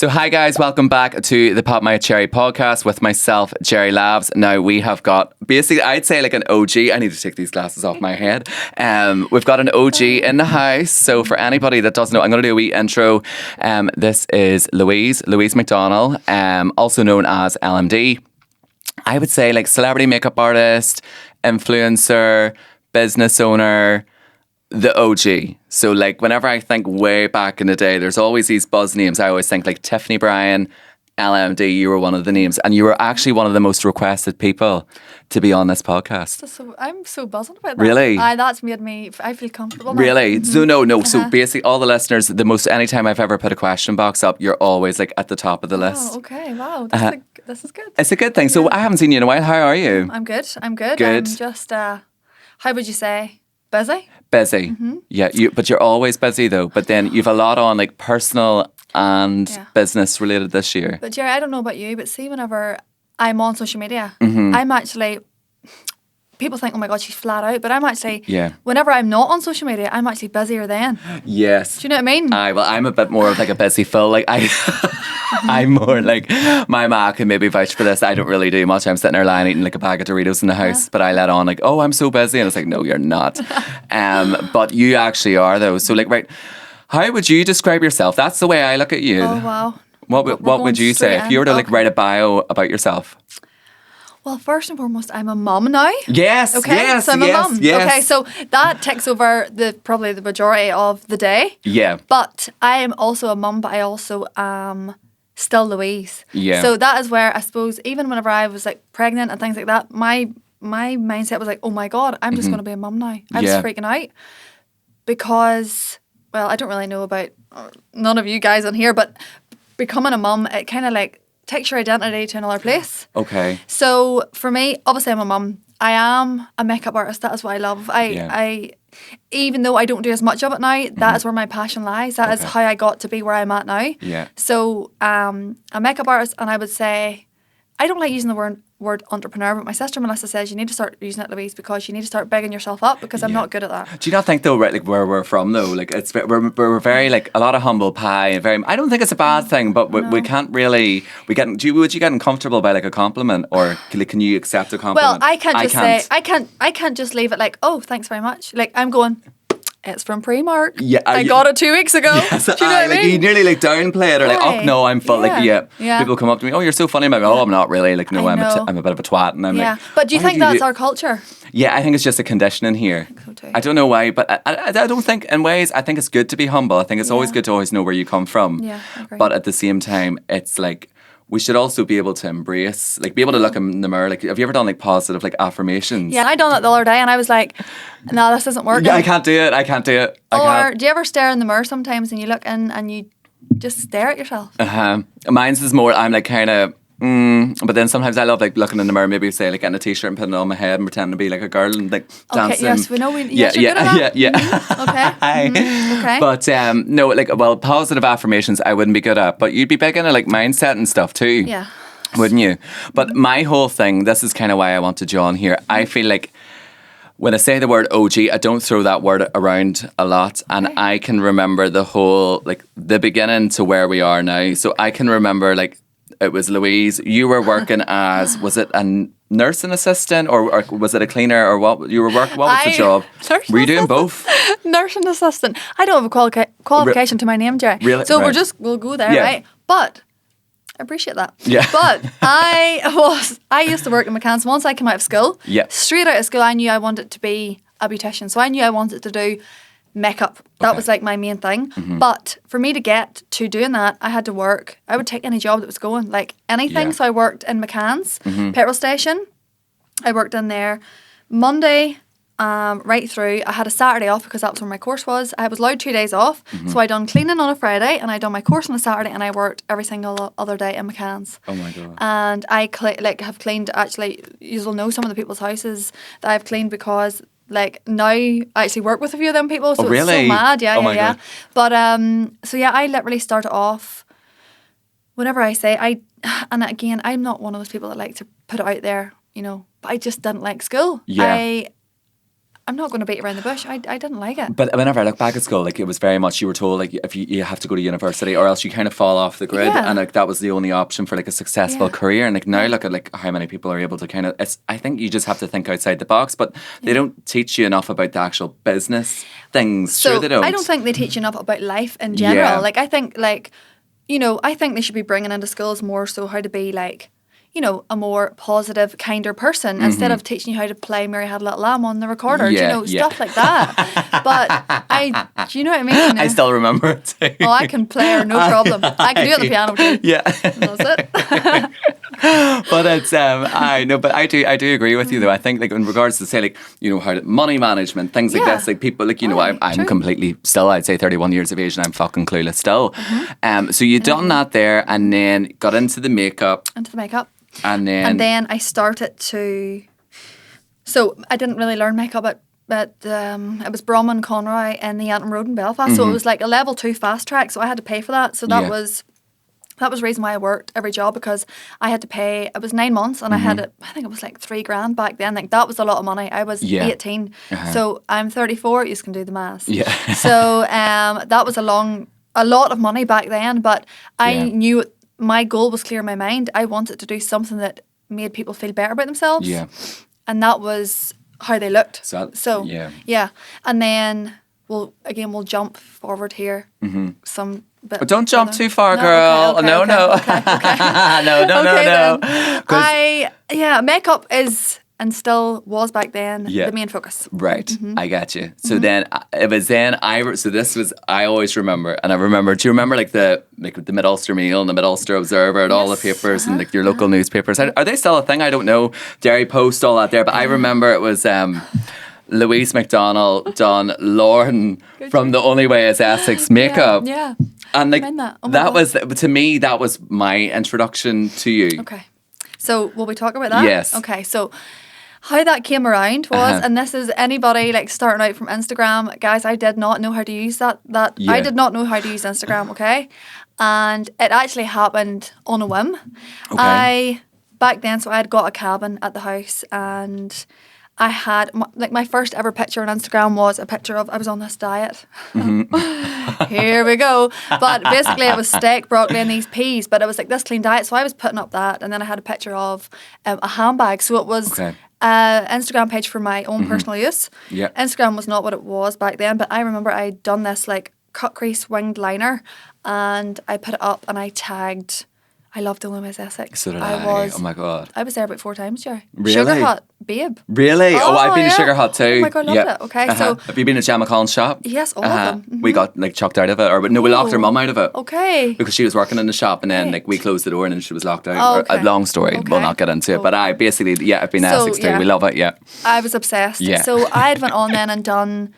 So hi guys, welcome back to the Pop My Cherry podcast with myself, Jerry Labs. Now we have got basically, I'd say like an OG. I need to take these glasses off my head. We've got an OG in the house. So for anybody that doesn't know, I'm going to do a wee intro. This is Louise Mc Donnell, also known as LMD. I would say like celebrity makeup artist, influencer, business owner, the OG. So like whenever I think way back in the day, there's always these buzz names. I always think like Tiffany Bryan, LMD, you were one of the names. And you were actually one of the most requested people to be on this podcast. So I'm so buzzing about that. Really? That's made me, I feel comfortable. Really? Mm-hmm. So no. So basically all the listeners, anytime I've ever put a question box up, you're always like at the top of the list. Oh, okay. Wow. This is good. It's a good thing. So I haven't seen you in a while. How are you? I'm good. Good. I'm just, how would you say, busy? Busy. Mm-hmm. Yeah, but you're always busy though. But then you've a lot on like personal and business related this year. But Jerry, I don't know about you, but see, whenever I'm on social media, I'm actually, people think, oh my God, she's flat out. But I'm actually, whenever I'm not on social media, I'm actually busier then. Yes. Do you know what I mean? I'm a bit more of like a busy Phil. Like I'm more like, my ma can maybe vouch for this. I don't really do much. I'm sitting there lying eating like a bag of Doritos in the house, but I let on like, oh, I'm so busy. And it's like, no, you're not. But you actually are though. So like, right, how would you describe yourself? That's the way I look at you. Oh, wow. What would you say if you were to like write a bio about yourself? Well, first and foremost, I'm a mum now. Yes, okay? yes, so I'm a mum. yes. Okay, so that takes over probably the majority of the day. Yeah. But I am also a mum, but I also am still Louise. Yeah. So that is where I suppose even whenever I was like pregnant and things like that, my mindset was like, oh my God, I'm just going to be a mum now. I was freaking out because, well, I don't really know about none of you guys on here, but becoming a mum, it kind of like takes your identity to another place. Okay. So for me, obviously I'm a mum. I am a makeup artist. That is what I love. I even though I don't do as much of it now, that is where my passion lies. That is how I got to be where I'm at now. Yeah. So a makeup artist, and I would say, I don't like using the word entrepreneur, but my sister Melissa says you need to start using it, Louise, because you need to start bigging yourself up because I'm not good at that. Do you not think though, right, like where we're from though, like we're very like a lot of humble pie and very. I don't think it's a bad thing, but we can't really. would you get uncomfortable by like a compliment, or can you accept a compliment? Well, I can't just leave it like, oh, thanks very much. Like I'm going, it's from Primark. Yeah, I got it 2 weeks ago. Yes, do you know what I mean? You nearly like downplay it or like, oh no, I'm full. Like people come up to me, oh, you're so funny. I'm like, oh, I'm not really. Like no, I'm a bit of a twat, and I'm like. But do you think that's our culture? Yeah, I think it's just a conditioning here. I think so too. I don't know why, but I don't think in ways. I think it's good to be humble. I think it's always good to always know where you come from. Yeah, I agree. But at the same time, it's like. We should also be able to embrace, like, be able to look in the mirror. Like, have you ever done like positive, like, affirmations? Yeah, I done that the other day, and I was like, "No, this isn't working." Yeah, I can't do it. Or do you ever stare in the mirror sometimes and you look in and you just stare at yourself? Mine's is more. I'm like kind of. But then sometimes I love like looking in the mirror, maybe say like getting a t-shirt and putting it on my head and pretending to be like a girl and like dancing. Yes, we know. Yes, you're good at that. Yeah. Okay. Okay. But no, like positive affirmations I wouldn't be good at, but you'd be big into like mindset and stuff too. Yeah. Wouldn't you? But my whole thing, this is kind of why I wanted you on here. I feel like when I say the word OG, I don't throw that word around a lot. And I can remember the whole, like the beginning to where we are now. So I can remember like, it was Louise. You were working as, was it a nursing assistant or was it a cleaner or what? You were working. What was the job? Were you doing both? Nursing assistant. I don't have a qualification to my name, Jerry. Really? So we'll go there, right? But I appreciate that. Yeah. But I used to work in McCann's. Once I came out of school, straight out of school, I knew I wanted to be a beautician. So I knew I wanted to do makeup. That was like my main thing. But for me to get to doing that, I had to work. I would take any job that was going, like anything. So I worked in McCann's petrol station. I worked in there Monday right through. I had a Saturday off because that's where my course was. I was allowed 2 days off. So I done cleaning on a Friday and I done my course on a Saturday and I worked every single other day in McCann's. Oh my God. And I have cleaned, actually, you'll know some of the people's houses that I've cleaned because like now I actually work with a few of them people, so it's so mad. God. But I literally started off whenever I say and again, I'm not one of those people that like to put it out there, you know, but I just didn't like school. I'm not going to beat around the bush. I didn't like it. But whenever I look back at school, like it was very much you were told like if you have to go to university or else you kind of fall off the grid, and like that was the only option for like a successful career. And like now look at like how many people are able to kind of. I think you just have to think outside the box, but they don't teach you enough about the actual business things. So sure, they don't. I don't think they teach you enough about life in general. Yeah. Like I think like, you know, I think they should be bringing into schools more so how to be like, you know, a more positive, kinder person instead of teaching you how to play Mary Had a Little Lamb on the recorder, you know, stuff like that. But do you know what I mean? I still remember it too. Oh, I can play her, no problem. I can do it on the piano too. Yeah. That's it. But it's I know, but I do agree with you though. I think like in regards to say like, you know, how to, money management, things like this, like people like, you know, I'm completely still, I'd say 31 years of age and I'm fucking clueless still. So you done that there and then got into the makeup. And then I started to. So I didn't really learn makeup at it was Bronwyn Conroy in the Antrim Road in Belfast. So it was like a level 2 fast track. So I had to pay for that. So that was the reason why I worked every job, because I had to pay. It was 9 months, and I had it. I think it was like $3,000 back then. Like that was a lot of money. I was 18, so I'm 34. You can do the maths. Yeah. So that was a lot of money back then. But I knew my goal was clear in my mind. I wanted to do something that made people feel better about themselves. Yeah. And that was how they looked. So yeah. And then we'll jump forward here. Some bit. But don't jump too far, girl. Okay. No. No. Makeup is and still was back then the main focus. Right, I get you. So then it was then so this was, I always remember, and I remember. Do you remember like the Mid-Ulster Mail and the Mid-Ulster Observer and all the papers and like your local newspapers? Are they still a thing? I don't know. Dairy Post, all that there. But I remember it was Louise Mc Donnell done Lauren from The Only Way Is Essex makeup. Yeah. And like that was, to me, that was my introduction to you. Okay. So will we talk about that? Yes. Okay. So how that came around was, and this is anybody like starting out from Instagram, guys, I did not know how to use that. I did not know how to use Instagram, okay? And it actually happened on a whim. Okay. Back then, so I had got a cabin at the house, and I had, like, my first ever picture on Instagram was a picture of, I was on this diet. Here we go. But basically it was steak, broccoli and these peas, but it was like this clean diet. So I was putting up that, and then I had a picture of a handbag. So it was Instagram page for my own personal use. Yeah. Instagram was not what it was back then, but I remember I'd done this like cut crease winged liner, and I put it up and I tagged, I loved The Only Way Is Essex. So did I. Oh my God. I was there about 4 times, Jerry. Really? Sugar Hut, babe. Really? Oh, I've been to Sugar Hut too. Oh my God, loved it. Okay, so. Have you been to Gemma Collins' shop? Yes, all of them. We got like chucked out of it. We locked her mum out of it. Okay. Because she was working in the shop, and then like we closed the door and then she was locked out. A long story. We'll not get into it. But I've been to Essex too. We love it, yeah. I was obsessed. Yeah. So I had went on then and done,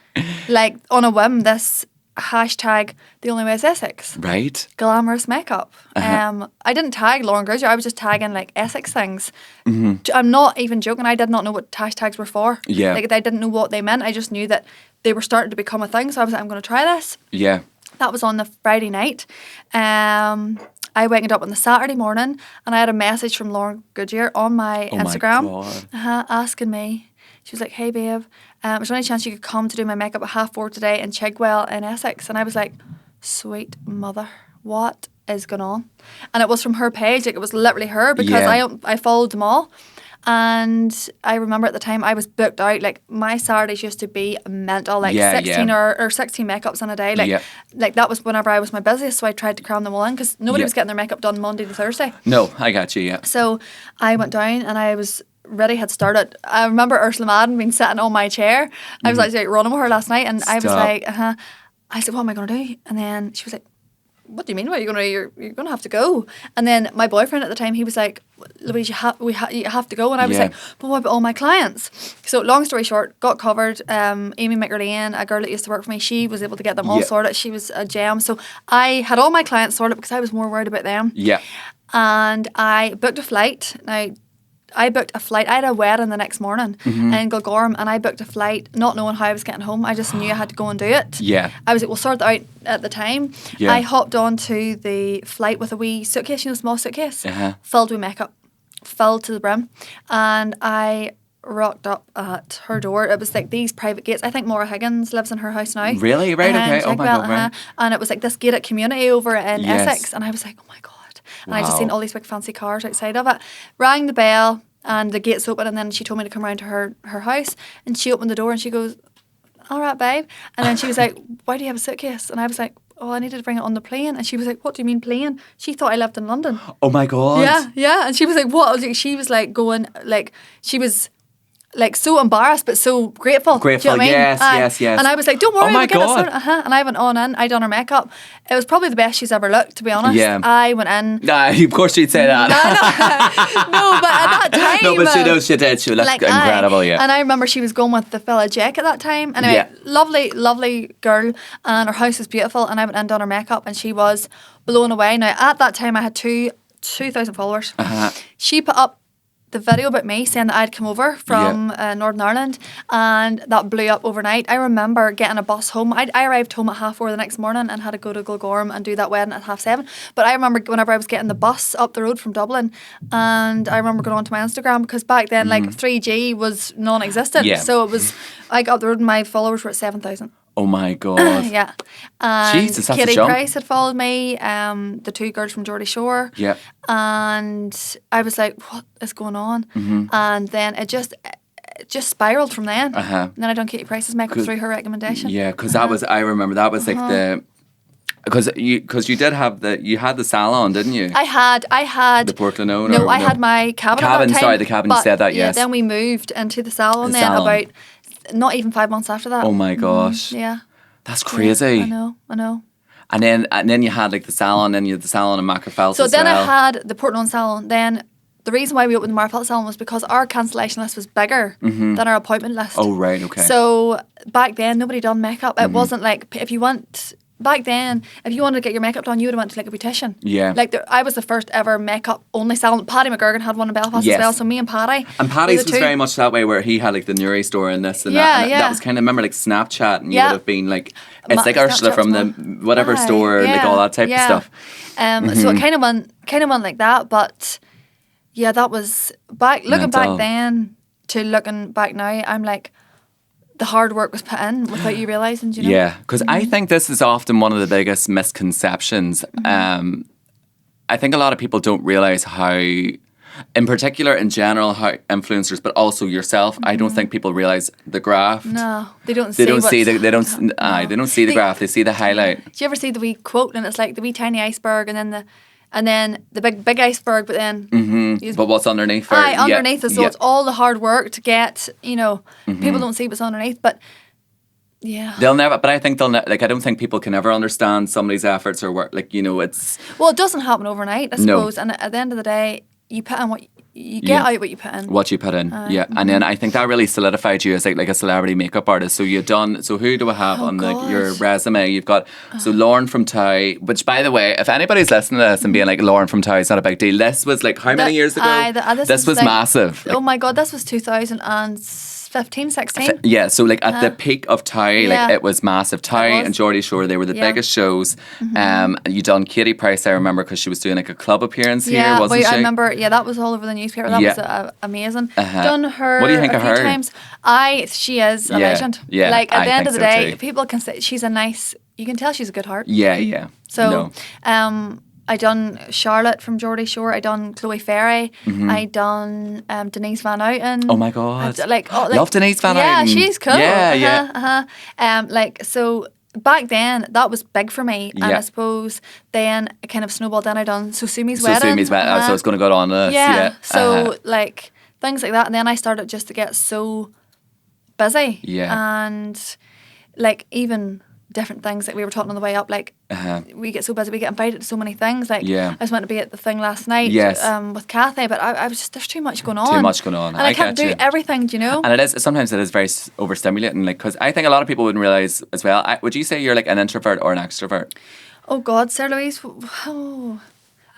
like, on a whim, this hashtag The Only Way Is Essex. Right. Glamorous makeup. I didn't tag Lauren Grouger. I was just tagging like Essex things. I'm not even joking. I did not know what hashtags were for. Yeah. Like, I didn't know what they meant. I just knew that they were starting to become a thing. So I was like, I'm going to try this. Yeah. That was on the Friday night. I wakened up on the Saturday morning, and I had a message from Lauren Goodyear on my Instagram. My God. Asking me. She was like, hey babe, is there any chance you could come to do my makeup at 4:30 today in Chigwell in Essex? And I was like, sweet mother, what is going on? And it was from her page. Like, it was literally her, because I followed them all. And I remember at the time I was booked out. Like, my Saturdays used to be mental, like 16 or 16 makeups in a day. Like that was whenever I was my busiest. So I tried to cram them all in, because nobody was getting their makeup done Monday to Thursday. No, I got you, yeah. So I went down and I was ready, had started. I remember Ursula Madden being sitting on my chair. I was actually running with her last night, and I was like, I said, what am I going to do? And then she was like, what do you mean? What are you going to do? You're going to have to go. And then my boyfriend at the time, he was like, Louise, you have to go. And I was like, but what about all my clients? So long story short, got covered. Amy McErlean, a girl that used to work for me, she was able to get them all sorted. She was a gem. So I had all my clients sorted because I was more worried about them. Yeah. And I booked a flight. Now, I booked a flight. I had a wedding the next morning in Gilgorm, and I booked a flight not knowing how I was getting home. I just knew I had to go and do it. Yeah. I was like, we'll sort that out at the time. Yeah. I hopped onto the flight with a wee suitcase, small suitcase, filled with makeup, filled to the brim. And I rocked up at her door. It was like these private gates. I think Maura Higgins lives in her house now. Really? Right, okay. Oh my God, right. And it was like this gated community over in Yes. Essex. And I was like, oh my God. And I just Wow. seen all these big fancy cars outside of it. Rang the bell and the gates open, and then she told me to come round to her house, and she opened the door and she goes, all right, babe. And then she was like, why do you have a suitcase? And I was like, oh, I needed to bring it on the plane. And she was like, what do you mean plane? She thought I lived in London. Oh my God. Yeah. And she was like, what? I was like, she was like going, like, she was like so embarrassed but so grateful. Grateful, do you know what I mean? yes. And I was like, don't worry, Oh my we'll get it God. sorted. And I went on in, I done her makeup. It was probably the best she's ever looked, to be honest. Yeah. I went in. Nah, of course she'd say that. No, but at that time. No, but she did. She looked incredible, yeah. And I remember she was going with the fella Jack at that time. Anyway, lovely girl, and her house was beautiful. And I went in and done her makeup, and she was blown away. Now, at that time, I had 2,000 followers. She put up the video about me saying that I'd come over from Northern Ireland, and that blew up overnight. I remember getting a bus home. I arrived home at 4:30 the next morning and had to go to Gilgorm and do that wedding at 7:30. But I remember whenever I was getting the bus up the road from Dublin, and I remember going onto my Instagram, because back then like 3G was non-existent. Yeah. So it was, I got up the road and my followers were at 7,000. Oh my God. Yeah. And Jesus, that's a Katie jump. Price had followed me, the 2 girls from Geordie Shore. Yeah. And I was like, what is going on? And then it just spiraled from then. And then I done Katie Price's makeup through her recommendation. Yeah, because that was, I remember that was like the, because you did have you had the salon, didn't you? I had the Portland owner. No, I had my cabin at that time. Sorry, the cabin, you said that, yes. Yeah, then we moved into the salon salon. about not even 5 months after that. Oh my gosh. Yeah. That's crazy. Yeah, I know. And then you had like the salon, and you had the salon in Macrofelt So as then well. I had the Portland salon. Then the reason why we opened the Macrofelt salon was because our cancellation list was bigger than our appointment list. Oh, right, okay. So back then, nobody done makeup. It wasn't like, back then, if you wanted to get your makeup done, you would have went to like a beautician. Yeah. Like I was the first ever makeup only salon. Paddy McGurgan had one in Belfast Yes. as well. So me and Paddy. And Paddy's was two. very much that way, where he had like the Nuri store and this and Yeah, that. And yeah. that was kind of, remember like Snapchat, and you Yeah. would have been like, it's like Ursula Snapchat's from the one. whatever Aye, store, like all that type of stuff. So it kind of went like that. But yeah, that was looking Mental. back then to looking back now. I'm like, the hard work was put in without you realising, do you know? Yeah, because I think this is often one of the biggest misconceptions. I think a lot of people don't realise how, in particular, in general, how influencers, but also yourself, I don't think people realise the graft. No, they don't They see don't see what's- they don't see the graft. They see the highlight. Do you ever see the wee quote, and it's like the wee tiny iceberg, and then the big iceberg, but then But what's underneath? underneath it, so it's all the hard work to get. People don't see what's underneath, but yeah, They'll never, but I think they'll like. I don't think people can ever understand somebody's efforts or work. Like, it's well, it doesn't happen overnight, I No. suppose. And at the end of the day, you put in what you get out what you put in. what you put in. And then I think that really solidified you as like a celebrity makeup artist. So you've done. So who do I have on your resume? You've got Lauren from Tow, which, by the way, if anybody's listening to this and being like, Lauren from Tow is not a big deal. This was like how many years ago? This was like, massive. Oh my God, this was 2015, 16. Yeah, so like at the peak of Tow, Yeah. like it was massive. Tow and Geordie Shore, they were the biggest shows. And you done Katie Price, I remember, because she was doing like a club appearance here, wasn't she? I remember. Yeah, that was all over the newspaper. That was amazing. Done her. What do you think a of few her? times. She is a legend. Yeah, Like at I the end think of the so day, too. people can say she's a nice. You can tell she's a good heart. Yeah. So, I done Charlotte from Geordie Shore. I done Chloe Ferry. I done Denise Van Outen. Oh my God. Love Denise Van Yeah, Outen. she's cool. Yeah. So back then that was big for me, and Yeah. I suppose then it kind of snowballed. Then I done Sumi's So wedding. Sumi's wedding. So it's going to go on this. Yeah. So like things like that, and then I started just to get so busy. Yeah. And like even different things that we were talking on the way up, like we get so busy, we get invited to so many things. Like I was meant to be at the thing last night with Kathy, but I was just, there's too much going on. Too much going on. And I can't do everything, do you know? And sometimes it is very overstimulating, like, because I think a lot of people wouldn't realise as well. Would you say you're like an introvert or an extrovert? Oh God, Sarah Louise. Oh.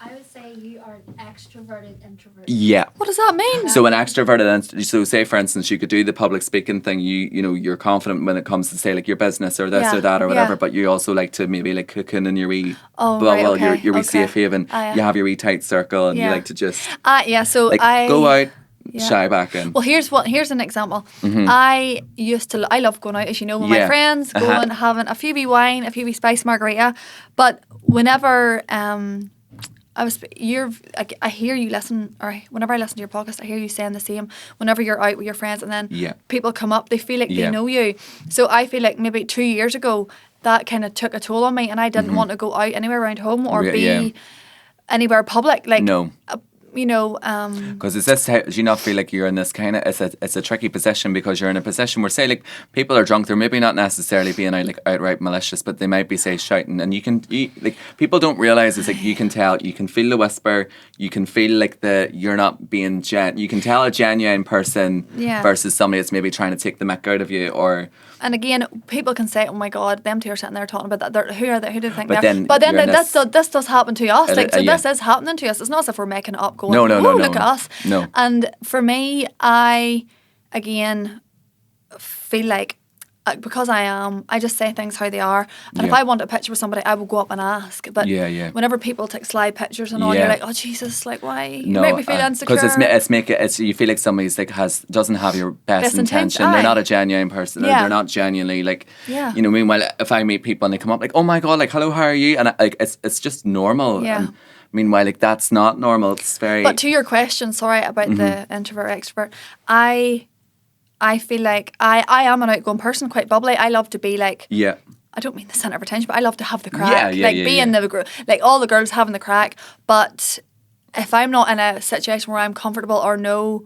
I would say you are an extroverted introvert. Yeah. What does that mean? So an extroverted, so say for instance, you could do the public speaking thing. You're confident when it comes to say like your business or this or that or whatever. But you also like to maybe like cook in your wee your wee safe haven. You have your wee tight circle, and you like to just So go out. shy back then. Well, here's an example. I love going out, as you know, with my friends, going having a few wee wine, a few wee spice margarita. But whenever I hear you listen, or whenever I listen to your podcast, I hear you saying the same. Whenever you're out with your friends and then people come up, they feel like they know you. So I feel like maybe 2 years ago, that kind of took a toll on me, and I didn't want to go out anywhere around home or be anywhere public. Like, no. You know, because do you not feel like you're in this kind of it's a tricky position, because you're in a position where, say, like, people are drunk, they're maybe not necessarily being like outright malicious, but they might be, say, shouting, and like, people don't realize it's like, you can tell, you can feel the whisper, you can feel like you're not being you can tell a genuine person versus somebody that's maybe trying to take the mick out of you. Or and again, people can say, oh my God, them two are sitting there talking about that. Who are they? Who do they think but they are? But then this does happen to us. This is happening to us. It's not as if we're making it up going, no, look at us. No. And for me, I, again, feel like, because I just say things how they are. And if I want a picture with somebody, I will go up and ask. But whenever people take slide pictures and all, you're like, oh Jesus, like, why? You make me feel insecure. Because you feel like somebody's like doesn't have your best intention. They're not a genuine person. They're not genuinely like, you know. Meanwhile, if I meet people and they come up like, oh my God, like, hello, how are you? And it's just normal. Yeah. And meanwhile, like, that's not normal. It's very. But to your question, sorry, about the introvert extrovert, I feel like I am an outgoing person, quite bubbly. I love to be like, I don't mean the centre of attention, but I love to have the crack. In the group, like all the girls having the crack. But if I'm not in a situation where I'm comfortable or know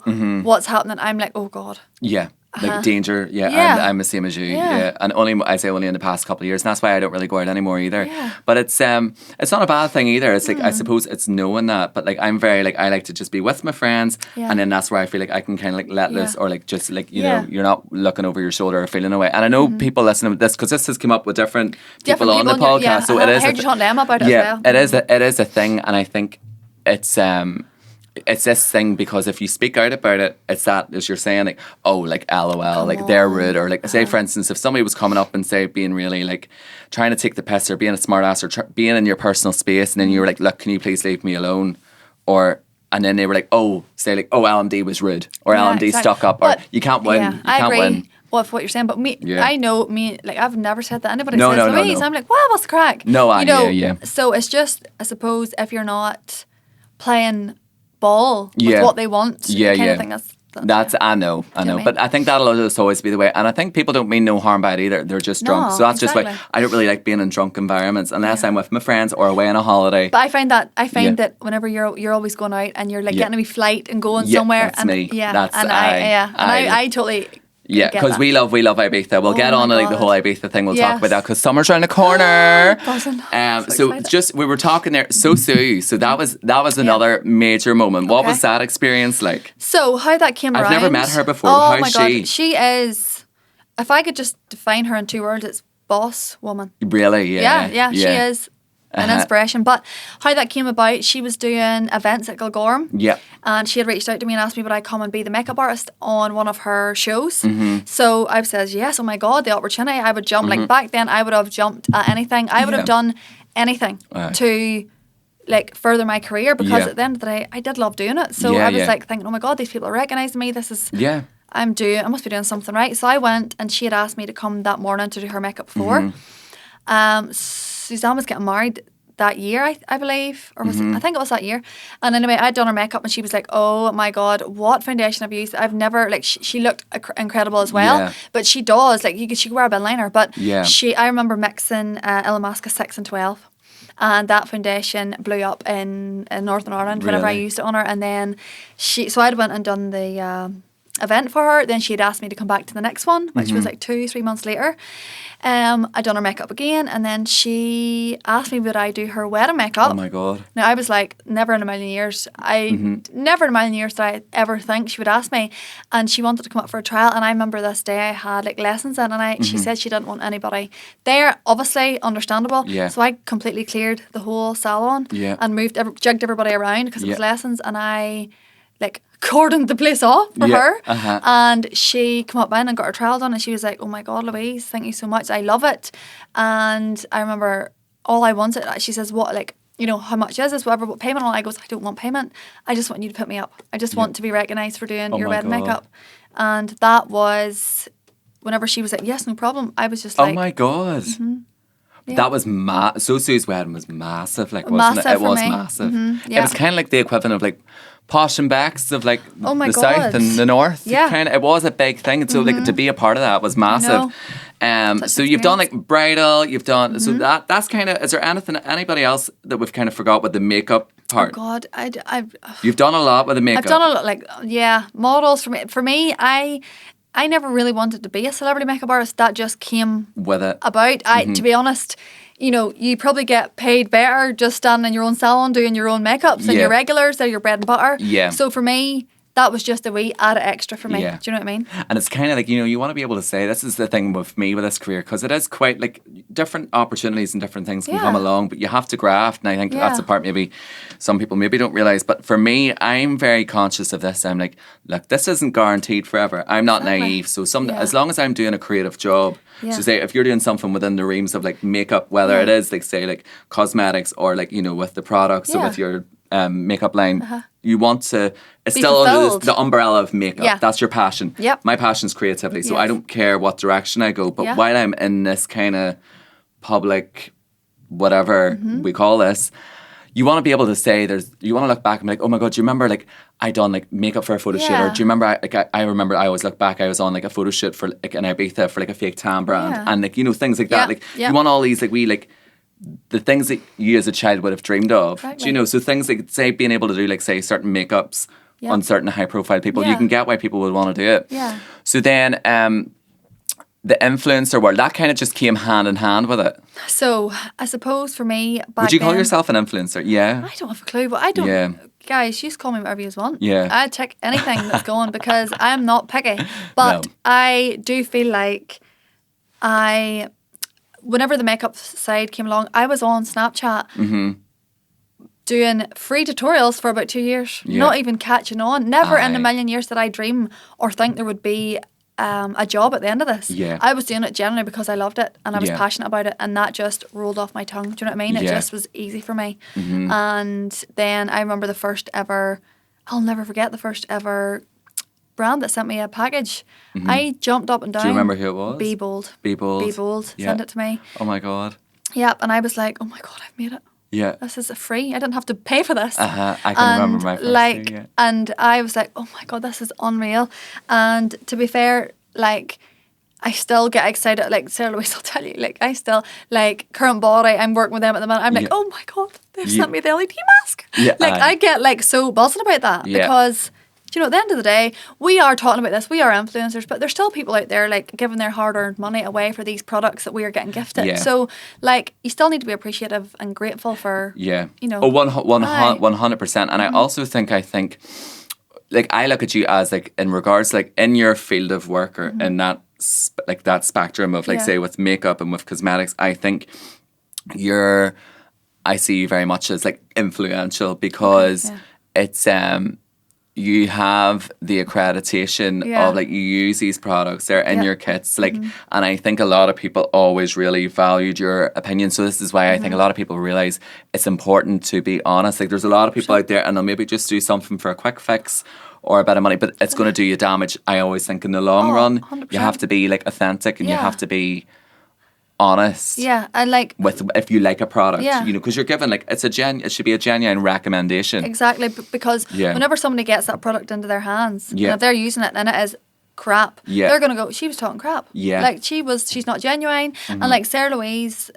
what's happening, I'm like, oh God. Yeah. Like danger, I'm the same as you, and only in the past couple of years, and that's why I don't really go out anymore either. But it's not a bad thing either. It's like, I suppose it's knowing that, but like, I'm very like, I like to just be with my friends, and then that's where I feel like I can kind of like let loose, or like just like, you know, you're not looking over your shoulder or feeling away. And I know people listening to this, because this has come up with different people on the podcast, so it is. I heard you talk to them about it as well. It is a thing, and I think it's this thing, because if you speak out about it, it's that, as you're saying, like, oh, like, LOL, like, they're rude, or like, say, for instance, if somebody was coming up and, say, being really like trying to take the piss, or being a smart ass, or being in your personal space, and then you were like, look, can you please leave me alone? And then they were like, oh, say like, oh, LMD was rude, or LMD stuck up, or you can't win. You can't win. Well, for what you're saying, but I know like, I've never said that. Anybody says Louise, I'm like, wow, what's the crack? So it's just, I suppose, if you're not playing ball with what they want, I kind of think that's I know. But I think that'll just always be the way. And I think people don't mean no harm by it either. They're just drunk. So that's just why I don't really like being in drunk environments unless I'm with my friends or away on a holiday. But I find that whenever you're always going out and you're like getting a wee flight and going somewhere. That's me. I totally. Yeah, because we love Ibiza. We'll get on to like the whole Ibiza thing. We'll talk about that, because summer's around the corner. We were talking there. So that was another major moment. What was that experience like? So how that came around? I've never met her before. Oh my How's God, she? she is. If I could just define her in 2 words, it's boss woman. Really? Yeah. She is. An inspiration. But how that came about, she was doing events at Kilgorm. Yeah. And she had reached out to me and asked me would I come and be the makeup artist on one of her shows. So I says yes, oh my God, the opportunity. I would jump. Like, back then I would have jumped at anything. I would have done anything to like further my career, because at the end of the day I did love doing it. So I was like thinking, oh my God, these people are recognising me. This is I must be doing something right. So I went, and she had asked me to come that morning to do her makeup for. Suzanne was getting married that year, I believe, or was it, I think it was that year. And anyway, I'd done her makeup, and she was like, oh my God, what foundation I've used. I've never, like, she looked incredible as well, but she does, like, she could wear a bit liner, but I remember mixing Illamasqua 6 and 12, and that foundation blew up in Northern Ireland whenever I used it on her. And then so I'd went and done the event for her. Then she'd asked me to come back to the next one, which was like 2-3 months later. I'd done her makeup again, and then she asked me would I do her wedding makeup. Oh my God. Now I was like, never in a million years. Never in a million years did I ever think she would ask me. And she wanted to come up for a trial, and I remember this day I had like lessons in, and she said she didn't want anybody there, obviously understandable. So I completely cleared the whole salon and jigged everybody around because it was lessons, and I like cordoned the place off for her. And she came up in and got her trial done, and she was like, oh my God, Louise, thank you so much, I love it. And I remember all I wanted, she says, what, like, you know, how much is this, whatever, what payment? And I goes, I don't want payment. I just want you to put me up. I just want to be recognised for doing your wedding makeup. And that was, whenever she was like, yes, no problem, I was just like... Oh my God. Yeah. That was So Sue's wedding was massive, like, wasn't it? It was massive. It was kind of like the equivalent of like Posh and Becks of like the South and the North. Yeah. It was a big thing. And so like to be a part of that was massive. So you've done like bridal, you've done, so that's kind of, is there anybody else that we've kind of forgot with the makeup part? Oh God, You've done a lot with the makeup. I've done a lot, like, models. For me, I never really wanted to be a celebrity makeup artist. That just came with it about. To be honest, you know, you probably get paid better just standing in your own salon doing your own makeups and your regulars. They're your bread and butter. Yeah. So for me, that was just a wee added extra for me. Yeah. Do you know what I mean? And it's kind of like, you know, you want to be able to say, this is the thing with me with this career, because it is quite like different opportunities and different things can come along, but you have to graft. And I think that's the part maybe some people maybe don't realise. But for me, I'm very conscious of this. I'm like, look, this isn't guaranteed forever. I'm not naive. So as long as I'm doing a creative job, so say if you're doing something within the realms of like makeup, whether it is like say like cosmetics or like, you know, with the products or with your makeup line, you want to, it's still under the umbrella of makeup. Yeah. That's your passion. Yep. My passion is creativity, so I don't care what direction I go. But while I'm in this kind of public, whatever we call this, you want to be able to say, you want to look back and be like, oh my God, do you remember like I done like makeup for a photo shoot? Or do you remember, I remember I always look back, I was on like a photo shoot for like in Ibiza for like a fake tan brand. And like, you know, things like that. Like you want all these like the things that you as a child would have dreamed of. Exactly. Do you know? So things like, say, being able to do, like, say, certain makeups on certain high-profile people, you can get why people would want to do it. Yeah. So then the influencer world, that kind of just came hand in hand with it. So I suppose for me, back would you call then, yourself an influencer? Yeah. I don't have a clue, but I don't... Yeah. Guys, you just call me whatever you want. Yeah. I check anything that's going because I'm not picky. But I do feel like whenever the makeup side came along, I was on Snapchat doing free tutorials for about 2 years, not even catching on. Never in a million years did I dream or think there would be a job at the end of this. Yeah. I was doing it generally because I loved it and I was passionate about it, and that just rolled off my tongue. Do you know what I mean? It just was easy for me. And then I remember I'll never forget the first ever brand that sent me a package. I jumped up and down. Do you remember who it was? Be Bold. Be Bold. Be Bold. Sent it to me. Oh my God. Yep. And I was like, oh my God, I've made it. Yeah. This is free. I didn't have to pay for this. I can remember my first thing, and I was like, oh my God, this is unreal. And to be fair, like, I still get excited. Like, Sarah Louise will tell you, like, I still, like, Current Body, I'm working with them at the minute. I'm like, oh my God, they've sent me the LED mask. Yeah. Like, I get, like, so buzzing about that because... You know, at the end of the day, we are talking about this. We are influencers, but there's still people out there like giving their hard-earned money away for these products that we are getting gifted. Yeah. So, like, you still need to be appreciative and grateful for. You know. Oh, 100%. And I also think, like, I look at you as like in regards like in your field of work or in that that spectrum of like say with makeup and with cosmetics. I think I see you very much as like influential because it's you have the accreditation of like you use these products, they're in your kits, like and I think a lot of people always really valued your opinion. So this is why I think a lot of people realise it's important to be honest. Like there's a lot of people out there and they'll maybe just do something for a quick fix or a bit of money, but it's going to do you damage. I always think in the long run 100%. you have to be like authentic and you have to be honest. Yeah, and like with if you like a product, you know, because you're given like it should be a genuine recommendation. Exactly, because whenever somebody gets that product into their hands, and if they're using it and it is crap, they're gonna go, she was talking crap. Yeah, like she's not genuine. And like Sarah Louise,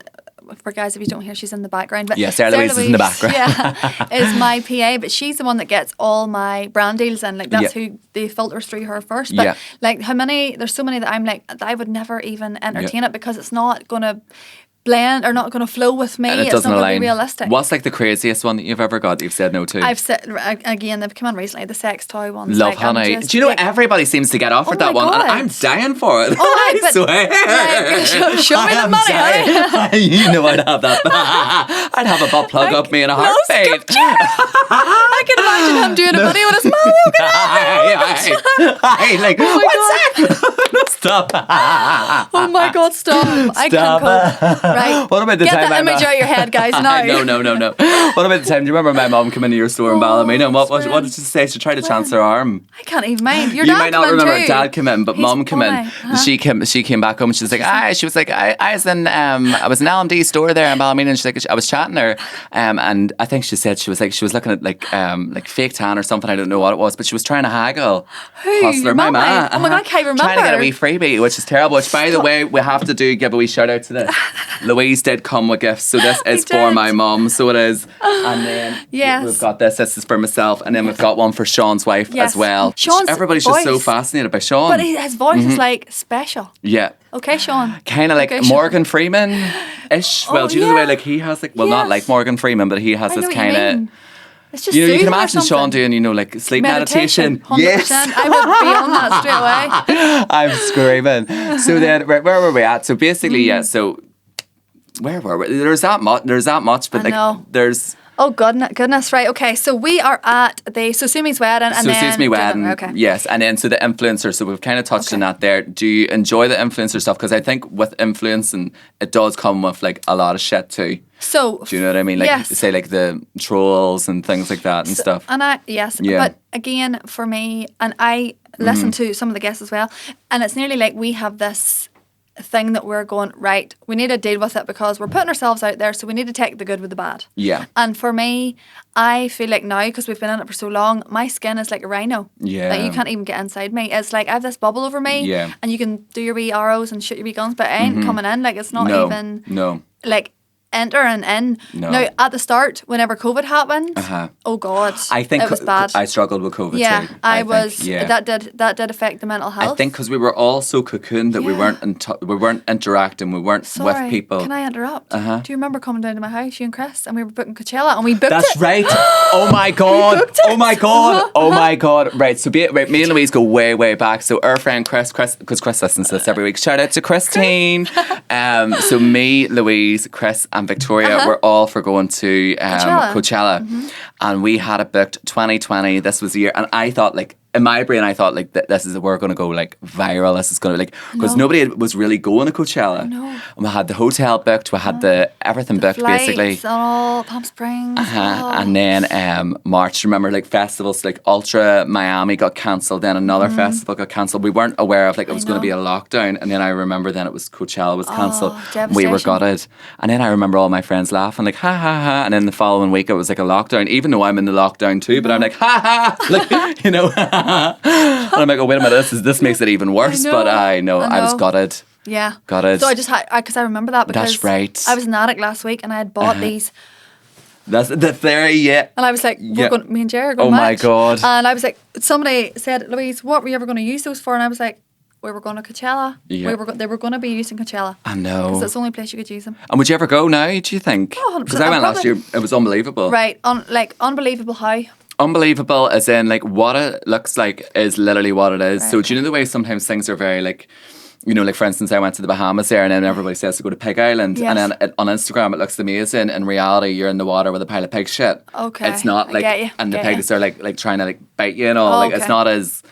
for guys if you don't hear, she's in the background. But Sarah Louise is in the background. Is my PA, but she's the one that gets all my brand deals and like that's who they filters through her first. But like there's so many that I'm like that I would never even entertain it because it's not gonna blend or not going to flow with me. And it's not going to be realistic. What's like the craziest one that you've ever got that you've said no to? I've said, again, they've come on recently, the sex toy ones. Love Honey. Do you know everybody seems to get offered that one? And I'm dying for it. Oh, I swear. Show me the money. You know I'd have that. I'd have a butt plug up me in a heartbeat. I can imagine him doing a video with his mum walking out. Like, what's that? Stop. Oh my God, stop. I can't cope. Right. What about the Get time that image out of your head, guys, now. No. What about the time? Do you remember my mom came into your store in Ballymena? And what did she say? She tried to chance her arm. I can't even mind. Your you dad might not came in remember too. Dad came in, but He's Mom came in. funny. She came back home and she was like, I was in I was in LMD store there in Ballymena, and she's like, I was chatting to her, and I think she said she was looking at like fake tan or something. I don't know what it was, but she was trying to haggle. Who? Hustler, my ma. Oh my God, I can't remember. Trying to get a wee freebie, which is terrible. Which, by the way, we have to give a wee shout out to this. Louise did come with gifts, so this is for my mum, so it is. And then we've got this. This is for myself, and then we've got one for Sean's wife as well. Everybody's just so fascinated by Sean, but his voice is like special. Yeah. Okay, Sean. Kind of like Morgan Freeman-ish. Well, do you know the way like he has like, well, not like Morgan Freeman, but he has this kind of. It's just you can imagine Sean doing, like sleep meditation. 100%. Yes. I would be on that straight away. I'm screaming. So then, where were we at? So basically, so where were we? There's that much, but there's. Oh goodness, right? Okay, so we are at so Sumi's wedding, and then Sumi's wedding, okay. Yes, and then so the influencer. So we've kind of touched on that there. Do you enjoy the influencer stuff? Because I think with influencing, it does come with like a lot of shit too. So do you know what I mean? Like say like the trolls and things like that and stuff. And but again for me, and I listen to some of the guests as well, and it's nearly like we have this thing that we're going, right, we need to deal with it because we're putting ourselves out there, so we need to take the good with the bad. Yeah. And for me, I feel like now, because we've been in it for so long, my skin is like a rhino. Yeah. Like you can't even get inside me. It's like I have this bubble over me, and you can do your wee arrows and shoot your wee guns, but it ain't coming in. Like it's not even like entering in. No. Now at the start, whenever COVID happened, oh God, I think it was bad. I struggled with COVID too. I was. That did affect the mental health. I think because we were all so cocooned that we weren't interacting, we weren't with people. Can I interrupt? Do you remember coming down to my house, you and Chris, and we were booking Coachella, and we booked it? That's right. Oh my God. Oh my God. Oh my God. Right. So me and Louise go way back. So our friend Chris, because Chris listens to this every week. Shout out to Christine. So me, Louise, Chris, and Victoria were all for going to Coachella. And we had it booked 2020. This was the year, and I thought like. In my brain, I thought like we're going to go like viral. This is going to like because nobody was really going to Coachella. No. And we had the hotel booked. We had everything booked flights, basically. All Palm Springs. And then March. Remember like festivals like Ultra Miami got cancelled. Then another festival got cancelled. We weren't aware of like it was going to be a lockdown. And then I remember then it was Coachella was cancelled. We were gutted. And then I remember all my friends laughing like ha ha ha. And then the following week it was like a lockdown. Even though I'm in the lockdown too, but I'm like ha ha. Like you know. And I'm like, oh wait a minute, this makes it even worse. But I know I was gutted. Yeah, gutted. So I just had because I remember that because that's right. I was in Attic last week and I had bought these. That's the theory, yeah. And I was like, me and Jerry are going my God. And I was like, somebody said, Louise, what were you ever going to use those for? And I was like, we were going to Coachella. Yeah. They were going to be using Coachella. I know. Because it's the only place you could use them. And would you ever go now, do you think? Oh, 100%. Because I went last year, it was unbelievable. Right, unbelievable how? Unbelievable as in like what it looks like is literally what it is. Right. So do you know the way sometimes things are very like, you know, like for instance, I went to the Bahamas there and then everybody says to go to Pig Island. Yes. And then on Instagram it looks amazing. In reality, you're in the water with a pile of pig shit. Okay. It's not like, and the pigs are like trying to like bite you and all. Like it's not as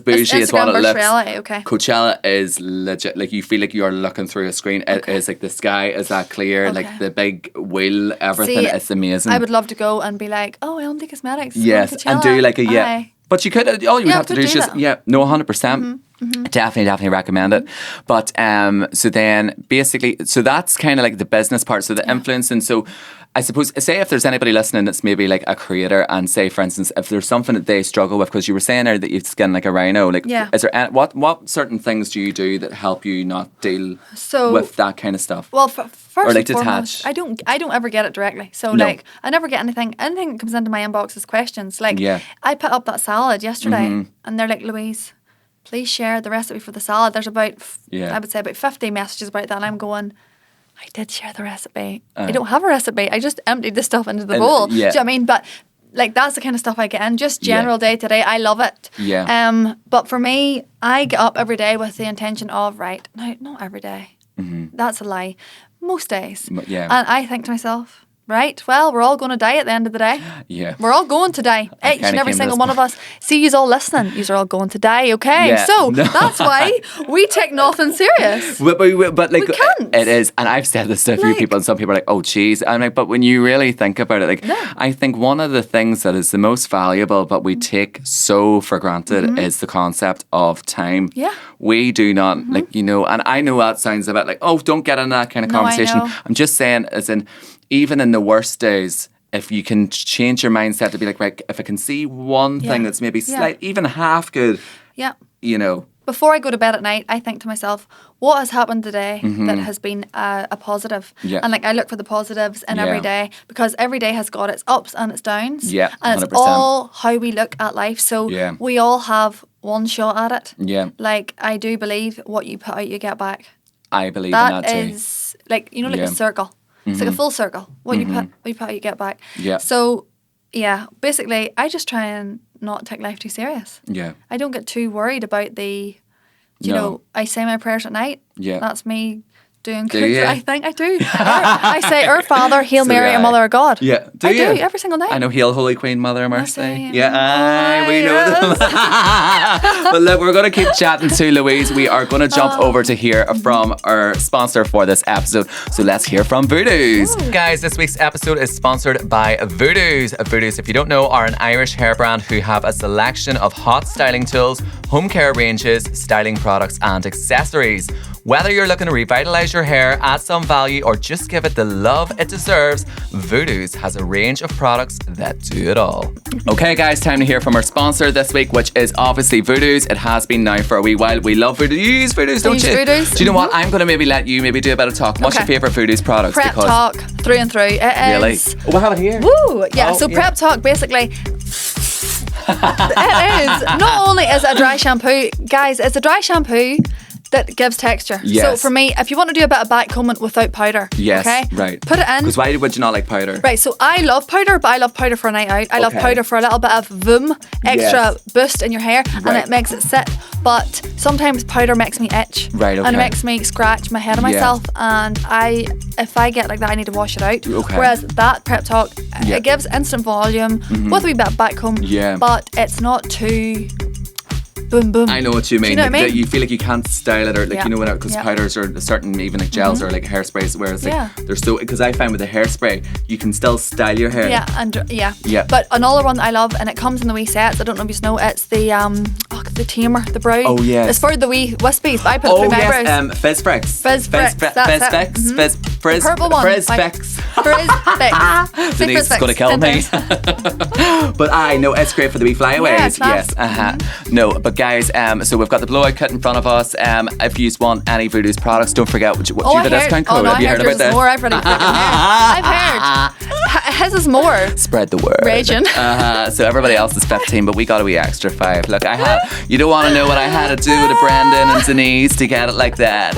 bougie as what it looks. Reality. Okay. Coachella is legit. Like you feel like you're looking through a screen. It is like the sky is that clear. Like the big wheel, everything. It's amazing. I would love to go and be like, oh, LMD Cosmetics. Yes, and do like a But you could, all you would have to do is just, 100%. Definitely recommend it. But so then basically, so that's kind of like the business part. So the influence. And so I suppose, say if there's anybody listening that's maybe like a creator and say, for instance, if there's something that they struggle with, because you were saying there that you've skin like a rhino, like is there what certain things do you do that help you not deal with that kind of stuff? Well, first or like and foremost, detach. I don't ever get it directly. So like I never get anything that comes into my inbox is questions. Like I put up that salad yesterday and they're like, Louise, please share the recipe for the salad. There's about I would say about 50 messages about that and I'm going, I did share the recipe. I don't have a recipe. I just emptied the stuff into the bowl. Do you know what I mean? But like that's the kind of stuff I get in. Just general day to day. I love it. Yeah. But for me, I get up every day with the intention of now, not every day. That's a lie. Most days. Yeah. And I think to myself, right, well, we're all going to die at the end of the day. Yeah. We're all going to die. Each and every single one of us. See, you's all listening. You's are all going to die, okay? Yeah. So that's why we take nothing serious. But like, we can't. It is, and I've said this to a few people, and some people are like, oh, geez. I'm like, but when you really think about it, like, I think one of the things that is the most valuable, but we take so for granted, is the concept of time. Yeah. We do not, like, you know, and I know that sounds a bit like, oh, don't get in that kind of conversation. I'm just saying, as in, even in the worst days, if you can change your mindset to be like, right, if I can see one thing that's maybe even half good, you know. Before I go to bed at night, I think to myself, what has happened today that has been a positive? Yeah. And like I look for the positives in every day, because every day has got its ups and its downs. Yeah, 100%. And it's all how we look at life. So we all have one shot at it. Yeah. Like I do believe what you put out, you get back. I believe in that too. That is like, you know, like a circle. It's like a full circle. What you put out, you get back. Yeah. So yeah, basically I just try and not take life too serious. Yeah. I don't get too worried about you know, I say my prayers at night. Yeah. That's me doing Do good. you? I think I do. I say, Our Father, Hail Mary, and Mother of God. Yeah. I do every single night. I know, Hail Holy Queen, Mother of Mercy. We know yes. them. But look, we're going to keep chatting to Louise. We are going to jump over to hear from our sponsor for this episode. So let's hear from Voodoo's. Guys, this week's episode is sponsored by Voodoo's. Voodoo's, if you don't know, are an Irish hair brand who have a selection of hot styling tools, home care ranges, styling products, and accessories. Whether you're looking to revitalize your hair, add some value, or just give it the love it deserves, Voodoo's has a range of products that do it all. Okay, guys, time to hear from our sponsor this week, which is obviously Voodoo's. It has been now for a wee while. We love Voodoo. You use Voodoo's, don't you? Voodoo's. Do you know what? I'm going to maybe let you maybe do a bit of talk. What's your favourite Voodoo's products? Prep Talk, through and through. It really? is. Oh, I have it here. Woo! Yeah, so Prep Talk, basically... it is. Not only is it a dry shampoo, guys, it's a dry shampoo that gives texture. Yes. So for me, if you want to do a bit of back combing without powder, okay, right, put it in. Because why would you not like powder? Right, so I love powder, but I love powder for a night out. I love powder for a little bit of voom, extra boost in your hair, and it makes it sit. But sometimes powder makes me itch, right, and it makes me scratch my head on myself. And if I get like that, I need to wash it out. Okay. Whereas that Prep Talk, it gives instant volume with a wee bit of back comb, but it's not too boom boom. I know what you mean. Do you know what I mean? You feel like you can't style it, or like you know, because powders are certain, even like gels or like hairsprays, whereas like they're so. Because I find with a hairspray, you can still style your hair. Yeah. But another one that I love, and it comes in the wee sets. I don't know if you know. It's the tamer, the brow. Oh yeah. It's for the wee wispies. But I put it through my brows. Fizz Fix. Fizz Fix. Frizz purple one. Frizz Fix. Frizz Fix. Denise is going to kill me. But I know it's great for the wee flyaways. Yes. No, but guys, so we've got the blowout kit in front of us. If you want any Voodoo's products, don't forget what the discount code. Have you heard about this? More. I've already I've heard. His is more. Spread the word. Raging. So everybody else is 15, but we got a wee extra 5. Look, you don't want to know what I had to do to Brendan and Denise to get it like that.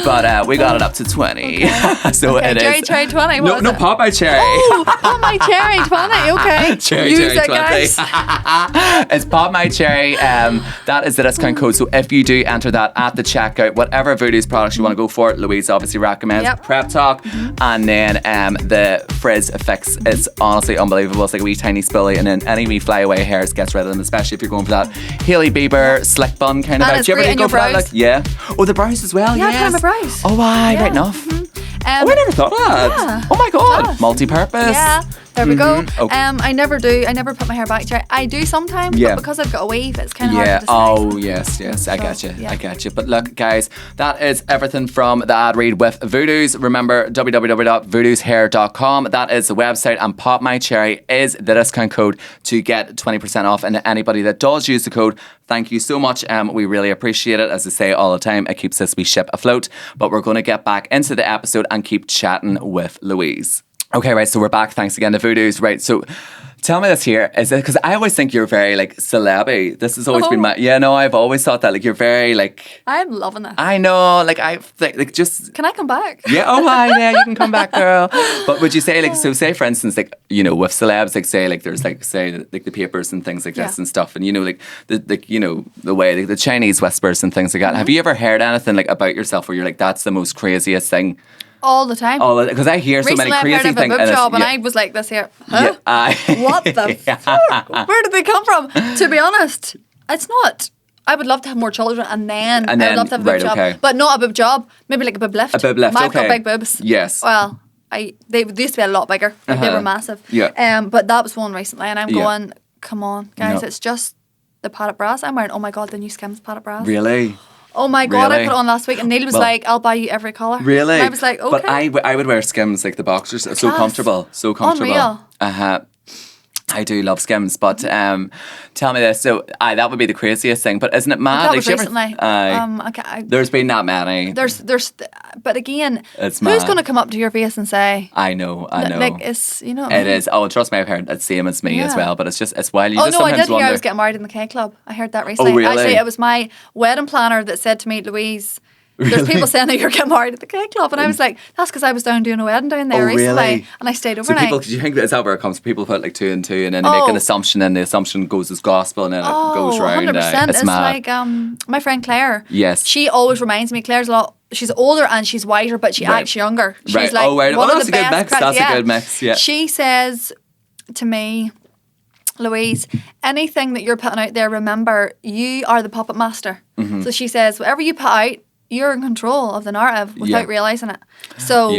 But we got it up to 20. Okay. So it is. Cherry Cherry 20. No, PopMyCherry. Oh, PopMyCherry 20. Okay. Cherry Use Cherry it, 20. guys. It's PopMyCherry. That is the discount code. So if you do enter that at the checkout, whatever Voodoo's products you want to go for, Louise obviously recommends Prep Talk, and then the Frizz Fix. It's honestly unbelievable. It's like a wee tiny spilly, and then any wee flyaway hairs gets rid of them, especially if you're going for that Hailey Bieber slick bun kind of vibe. Do you ever go for that? Like, yeah. Oh, the brows as well. Yeah, yes. kind of a brows. Oh, right enough. I never thought of that. Yeah. Oh my god, multi-purpose. Yeah. There we go. Okay. I never put my hair back. I do sometimes, but because I've got a weave, it's kind of hard to decide. Oh, yes. I get you. I get you. But look, guys, that is everything from the ad read with Voodoo's. Remember, www.voodooshair.com. That is the website, and PopMyCherry is the discount code to get 20% off. And anybody that does use the code, thank you so much. We really appreciate it. As I say all the time, it keeps this wee ship afloat. But we're going to get back into the episode and keep chatting with Louise. Okay, right, so we're back. Thanks again to Voodoo's. Right, so tell me this here. Is it because I always think you're very like celeb-y. This has always been my... Yeah, no, I've always thought that. Like, you're very like... I'm loving it. I know. Like, I think, like, just... Can I come back? Yeah, oh, hi, yeah, you can come back, girl. But would you say, like, so say, for instance, like, you know, with celebs, like, say, like, there's, like, say, like, the papers and things like this and stuff. And, you know, like, you know, the way, like, the Chinese whispers and things like that. Have you ever heard anything, like, about yourself where you're like, that's the most craziest thing? all the time. Because I hear so Recently, many crazy I've heard things. of a boob job, and I was like this here. Huh? What the fuck? Where did they come from? To be honest, it's not. I would love to have more children, and then I would love to have a boob job, but not a boob job. Maybe like a boob lift. A boob lift. I've got big boobs. Yes. Well, they used to be a lot bigger. Like, they were massive. Yeah. But that was one recently, and I'm going, come on, guys, No. it's just the padded bras I'm wearing. Oh my god, the new Skims padded bras. Really? Oh my god, Really? I put it on last week, and Neil was like, "I'll buy you every colour." Really? And I was like, "Okay." But I would wear Skims, like the boxers. It's so comfortable. So comfortable. Unreal. I do love Skims, but tell me this. So, that would be the craziest thing. But isn't it mad? That was recently. There's been that many. But again, It's who's mad. going to come up to your face and say? I know. Like, it's, you know. It is. Oh, trust me, I've heard it's same as me as well. But it's wild. You Oh just no, I sometimes did hear wonder. I was getting married in the K Club. I heard that recently. Oh, really? Actually, it was my wedding planner that said to me, Louise, there's people saying that you're getting married at the K Club, and I was like, that's because I was down doing a wedding down there recently, really? and I stayed So overnight. do you think is that where it comes? People put like 2 and 2, and then they make an assumption, and the assumption goes as gospel, and then it goes round. 100%. It's mad. Like my friend Claire. Yes. She always reminds me. Claire's a lot. She's older and she's whiter, but she acts younger. She's Right. like one of that's the a good best. mix. That's a good mix. Yeah. She says to me, Louise, anything that you're putting out there, remember you are the puppet master. Mm-hmm. So she says, whatever you put out, you're in control of the narrative without realising it. So,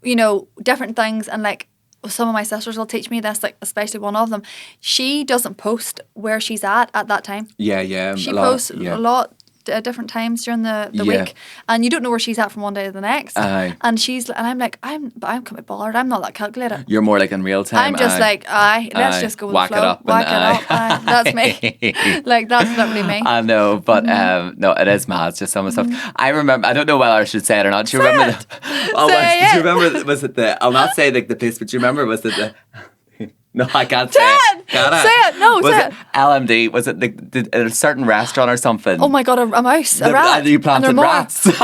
you know, different things, and like some of my sisters will teach me this, like especially one of them. She doesn't post where she's at that time. Yeah. She posts a lot at different times during the week, and you don't know where she's at from one day to the next. And I'm like, I'm quite bothered. I'm not that calculated. You're more like in real time. I'm just like, let's just go with whack the flow. it up. Whack it up. That's me. Like, that's not really me. I know, but no, it is mad. It's just some of the stuff. I remember. I don't know whether I should say it or not. Do you remember? Do you remember? Was it the? I'll not say like the place, but do you remember? Was it the? No, I can't say it. Say it. No, was say it. LMD? Was it a certain restaurant or something? Oh my god, a mouse, a rat. And you planted rats. Sorry.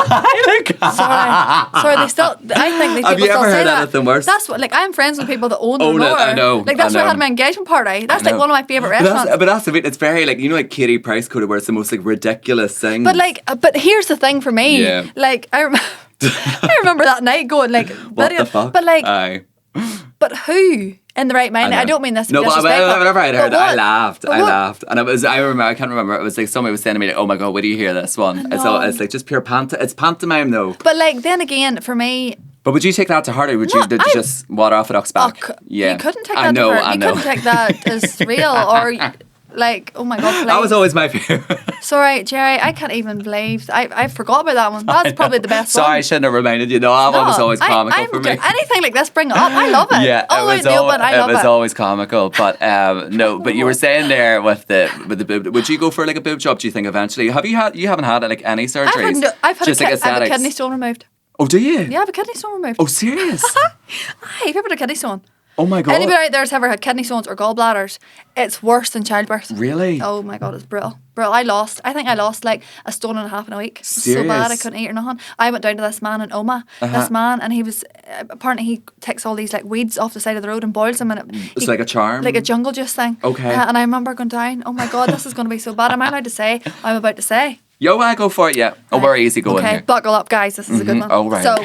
They still. I think these people Have you still ever say heard that. anything worse? That's what. Like, I'm friends with people that own Own it, Rumours. I know. Like, that's where I had my engagement party. That's like one of my favourite restaurants. But that's the bit. It's very like, you know, like Katie Price Code, where it's the most like ridiculous thing. But like, but here's the thing for me. Yeah. Like, I remember that night going like, what the fuck? But like, but who in the right mind? I don't mean this to be disrespectful. Whenever I heard it, I laughed. But I laughed, and I can't remember. It was like somebody was saying to me, like, "Oh my god, where do you hear this one?" It's like just pure it's pantomime though. But like, then again, for me. But would you take that to heart, or did you just water off a duck's back? You couldn't take that to heart. You couldn't take that as real, or like, oh my god, please. That was always my favourite. Sorry, Jerry, I can't even believe I forgot about that one. That's probably the best one. Sorry, I shouldn't have reminded you. No, that one was always comical for me. Anything like this, bring it up. I love it. Yeah, it was always comical. But no, but you were saying there with the boob. Would you go for like a boob job? Do you think eventually? You haven't had like any surgeries? I've had just I have a kidney stone removed. Oh, do you? Yeah, I have a kidney stone removed. Oh, serious? I've ever had a kidney stone. Oh my god! Anybody out there has ever had kidney stones or gallbladders? It's worse than childbirth. Really? Oh my god, it's brutal. I think I lost like a stone and a half in a week. Serious? So bad I couldn't eat or nothing. I went down to this man in Oma. This man, and he was apparently he takes all these like weeds off the side of the road and boils them, and it's like a charm, like a jungle juice thing. Okay. And I remember going down. Oh my god, this is going to be so bad. Am I allowed to say? I'm about to say. Yo, I go for it. Yeah. Oh, we're easy going here. Okay, buckle up, guys. This is a good one. Oh right. So,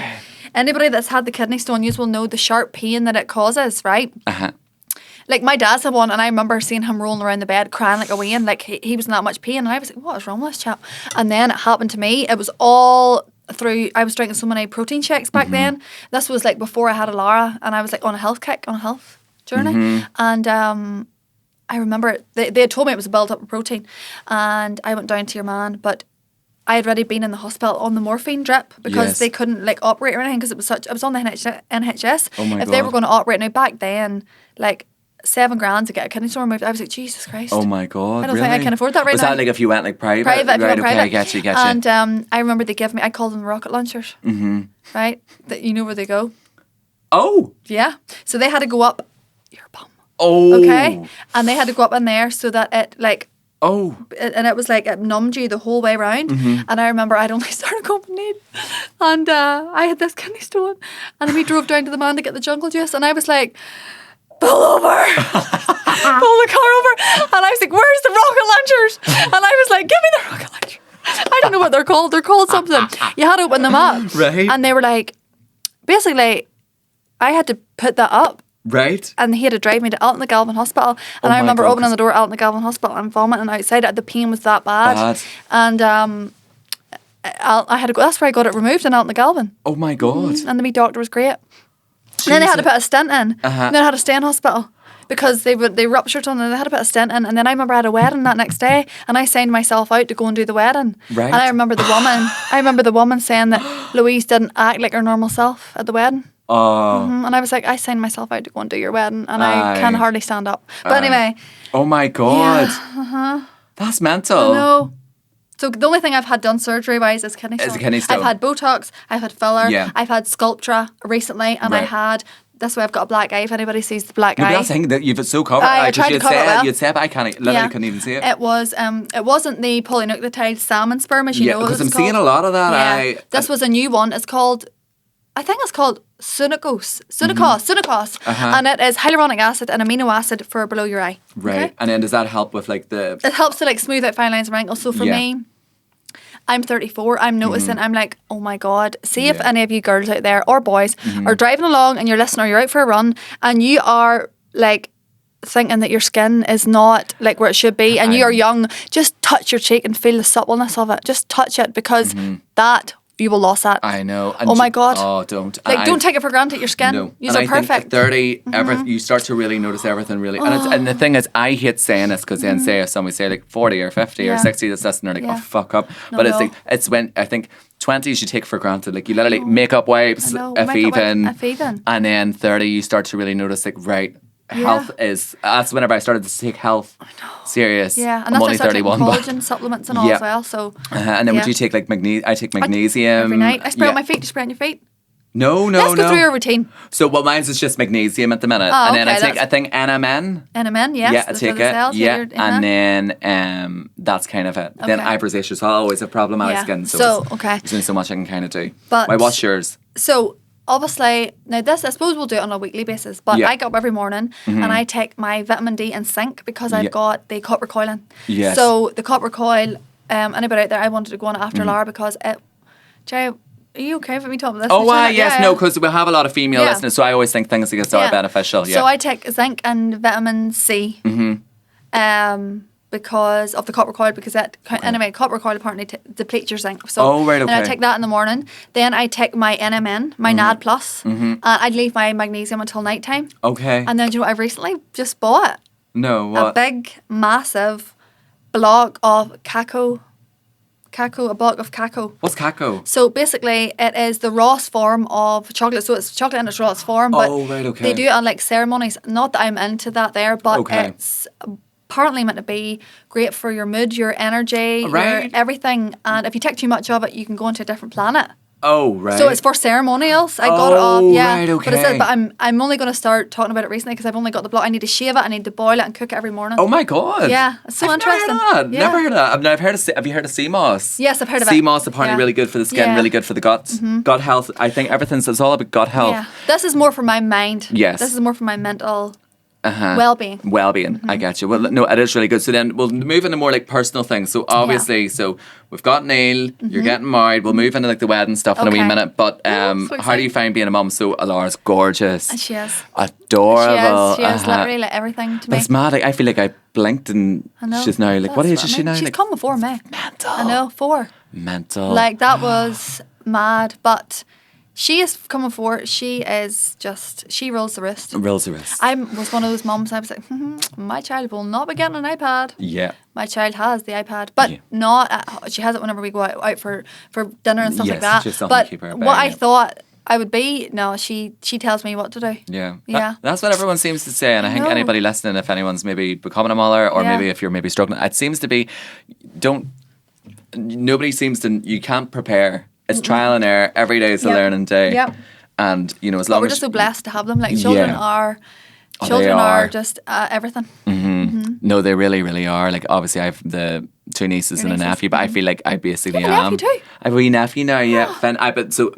anybody that's had the kidney stone, you will know the sharp pain that it causes, right? Like my dad's had one, and I remember seeing him rolling around the bed crying like a wean, like he was in that much pain, and I was like, what is wrong with this chap? And then it happened to me. It was all through, I was drinking so many protein shakes back then. This was like before I had a Lara, and I was like on a health kick, on a health journey. And I remember they had told me it was a build up of protein, and I went down to your man, but I had already been in the hospital on the morphine drip because they couldn't like operate or anything, because it was on the NHS. Oh my God. They were going to operate now back then, like $7,000 to get a kidney stone removed. I was like, Jesus Christ. Oh my God. I don't think I can afford that right now. Was that like if you went like private? Private, if you went private. Okay, get you. And I remember they gave me, I called them rocket launchers. Right? That you know where they go. Oh. Yeah. So they had to go up your bum. Oh. Okay. And they had to go up in there so that it like. Oh. And it was like, it numbed you the whole way around. And I remember I'd only started going for need. And I had this kidney stone. And then we drove down to the man to get the jungle juice. And I was like, pull over. Pull the car over. And I was like, where's the rocket launchers? And I was like, give me the rocket launcher. I don't know what they're called. They're called something. You had to open them up. Right. And they were like, basically, I had to put that up. Right. And he had to drive me to Alton Galvin Hospital. And I remember opening the door at Alton Galvin Hospital and vomiting outside it. The pain was that bad. And I had to go. That's where I got it removed in Alton Galvin. Oh my God. And the wee doctor was great. And then they had to put a stent in. And then I had to stay in hospital because they ruptured something and they had to put a stent in. And then I remember I had a wedding that next day and I signed myself out to go and do the wedding. Right. And I remember the woman saying that Louise didn't act like her normal self at the wedding. Oh. And I was like, I signed myself out to go and do your wedding and I can hardly stand up. But anyway. Oh my God. Yeah, That's mental. No. So the only thing I've had done surgery-wise is kidney stone. I've had Botox, I've had filler, I've had Sculptra recently, and I had... That's why I've got a black eye, if anybody sees the black eye. But that's the thing, that you've it so covered. I tried to cover it well. You'd say, but I couldn't even see it. It wasn't the polynucleotide salmon sperm, as you know. Because I'm seeing a lot of that. Yeah. This was a new one. It's called... I think it's called Sunakos, and it is hyaluronic acid and amino acid for below your eye. Right, okay? And then does that help with like the... It helps to like smooth out fine lines and wrinkles. So for me, I'm 34, I'm noticing, I'm like, oh my God, see if any of you girls out there or boys are driving along and you're listening or you're out for a run and you are like thinking that your skin is not like where it should be and you are young, just touch your cheek and feel the suppleness of it. Just touch it because that... You will lose that. I know. And oh my God. Oh, don't. Like, don't take it for granted, your skin. No. You're perfect. Think at 30, you start to really notice everything really. And the thing is, I hate saying this because then say if somebody say like 40 or 50 or 60, that's this and they're like, oh, fuck up. But it's like, it's when, I think 20s you take for granted. Like you literally makeup wipes, if even. And then 30 you start to really notice like, right, health is, that's whenever I started to take health serious. Yeah, and I'm that's only 31. Collagen supplements and all as well. So and then would you take like magnesium? I take magnesium every night. I spray on my feet. Do you spray on your feet? No. Let's go through your routine. So mine's is just magnesium at the minute, and then I think NMN. NMN, yes. Yeah, I take it. And then that's kind of it. Then eye rosacea. So I always have problematic skin. So there's only so much I can kind of do. But what's yours? So. Obviously, now this I suppose we'll do it on a weekly basis, but I get up every morning and I take my vitamin D and zinc because I've got the copper coiling. Yes. So the copper coil, anybody out there, I wanted to go on it after Laura because it... Jerry, are you okay with me talking about this? Oh, yes, no, because we have a lot of female listeners, so I always think things like this are beneficial. Yeah. So I take zinc and vitamin C. Because of the copper coil, because anyway, copper coil apparently depletes your zinc. So then I take that in the morning. Then I take my NMN, my NAD Plus. I'd leave my magnesium until night time. Okay. And then do you know what I've recently just bought? No, what? A big, massive block of cacao. A block of cacao. What's cacao? So basically, it is the rawest form of chocolate. So it's chocolate in its rawest form. But they do it on like ceremonies. Not that I'm into that there, but it's apparently meant to be great for your mood, your energy, your everything. And if you take too much of it, you can go into a different planet. Oh, right. So it's for ceremonials. I got it off, right, okay. But I'm only going to start talking about it recently because I've only got the block. I need to shave it. I need to boil it and cook it every morning. Oh my God. Yeah, it's so interesting. Never heard of that. Have you heard of sea moss? Yes, I've heard of it. Sea moss apparently really good for the skin, really good for the gut. Gut health. I think it's all about gut health. Yeah. This is more for my mind. Yes. This is more for my mental well-being. I get you. Well, no, it is really good. So then we'll move into more like personal things. So obviously, so we've got Neil, you're getting married, we'll move into like the wedding stuff in a wee minute, but how do you find being a mum? So Laura's gorgeous. She is. Adorable. She is literally like everything to me. That's mad. I feel like I blinked and she's now like, what age is she now? She's come before me. Mental. I know, 4. Mental. Like that was mad, but... She is coming forward. She is just, she rolls the wrist. I was one of those mums, I was like, my child will not be getting an iPad. Yeah. My child has the iPad, but not, she has it whenever we go out for dinner and stuff like that. But what I thought I would be, no, she tells me what to do. Yeah. That's what everyone seems to say. And I think anybody listening, if anyone's maybe becoming a mother or maybe if you're maybe struggling, it seems to be, nobody seems to, you can't prepare. It's trial and error. Every day is a learning day. Yep. And, as long as... we're just so blessed to have them. Like, children are just everything. No, they really, really are. Like, obviously, I have the 2 nieces and a nephew, but I feel like I basically You have a nephew too? I have a wee nephew now, yeah. But so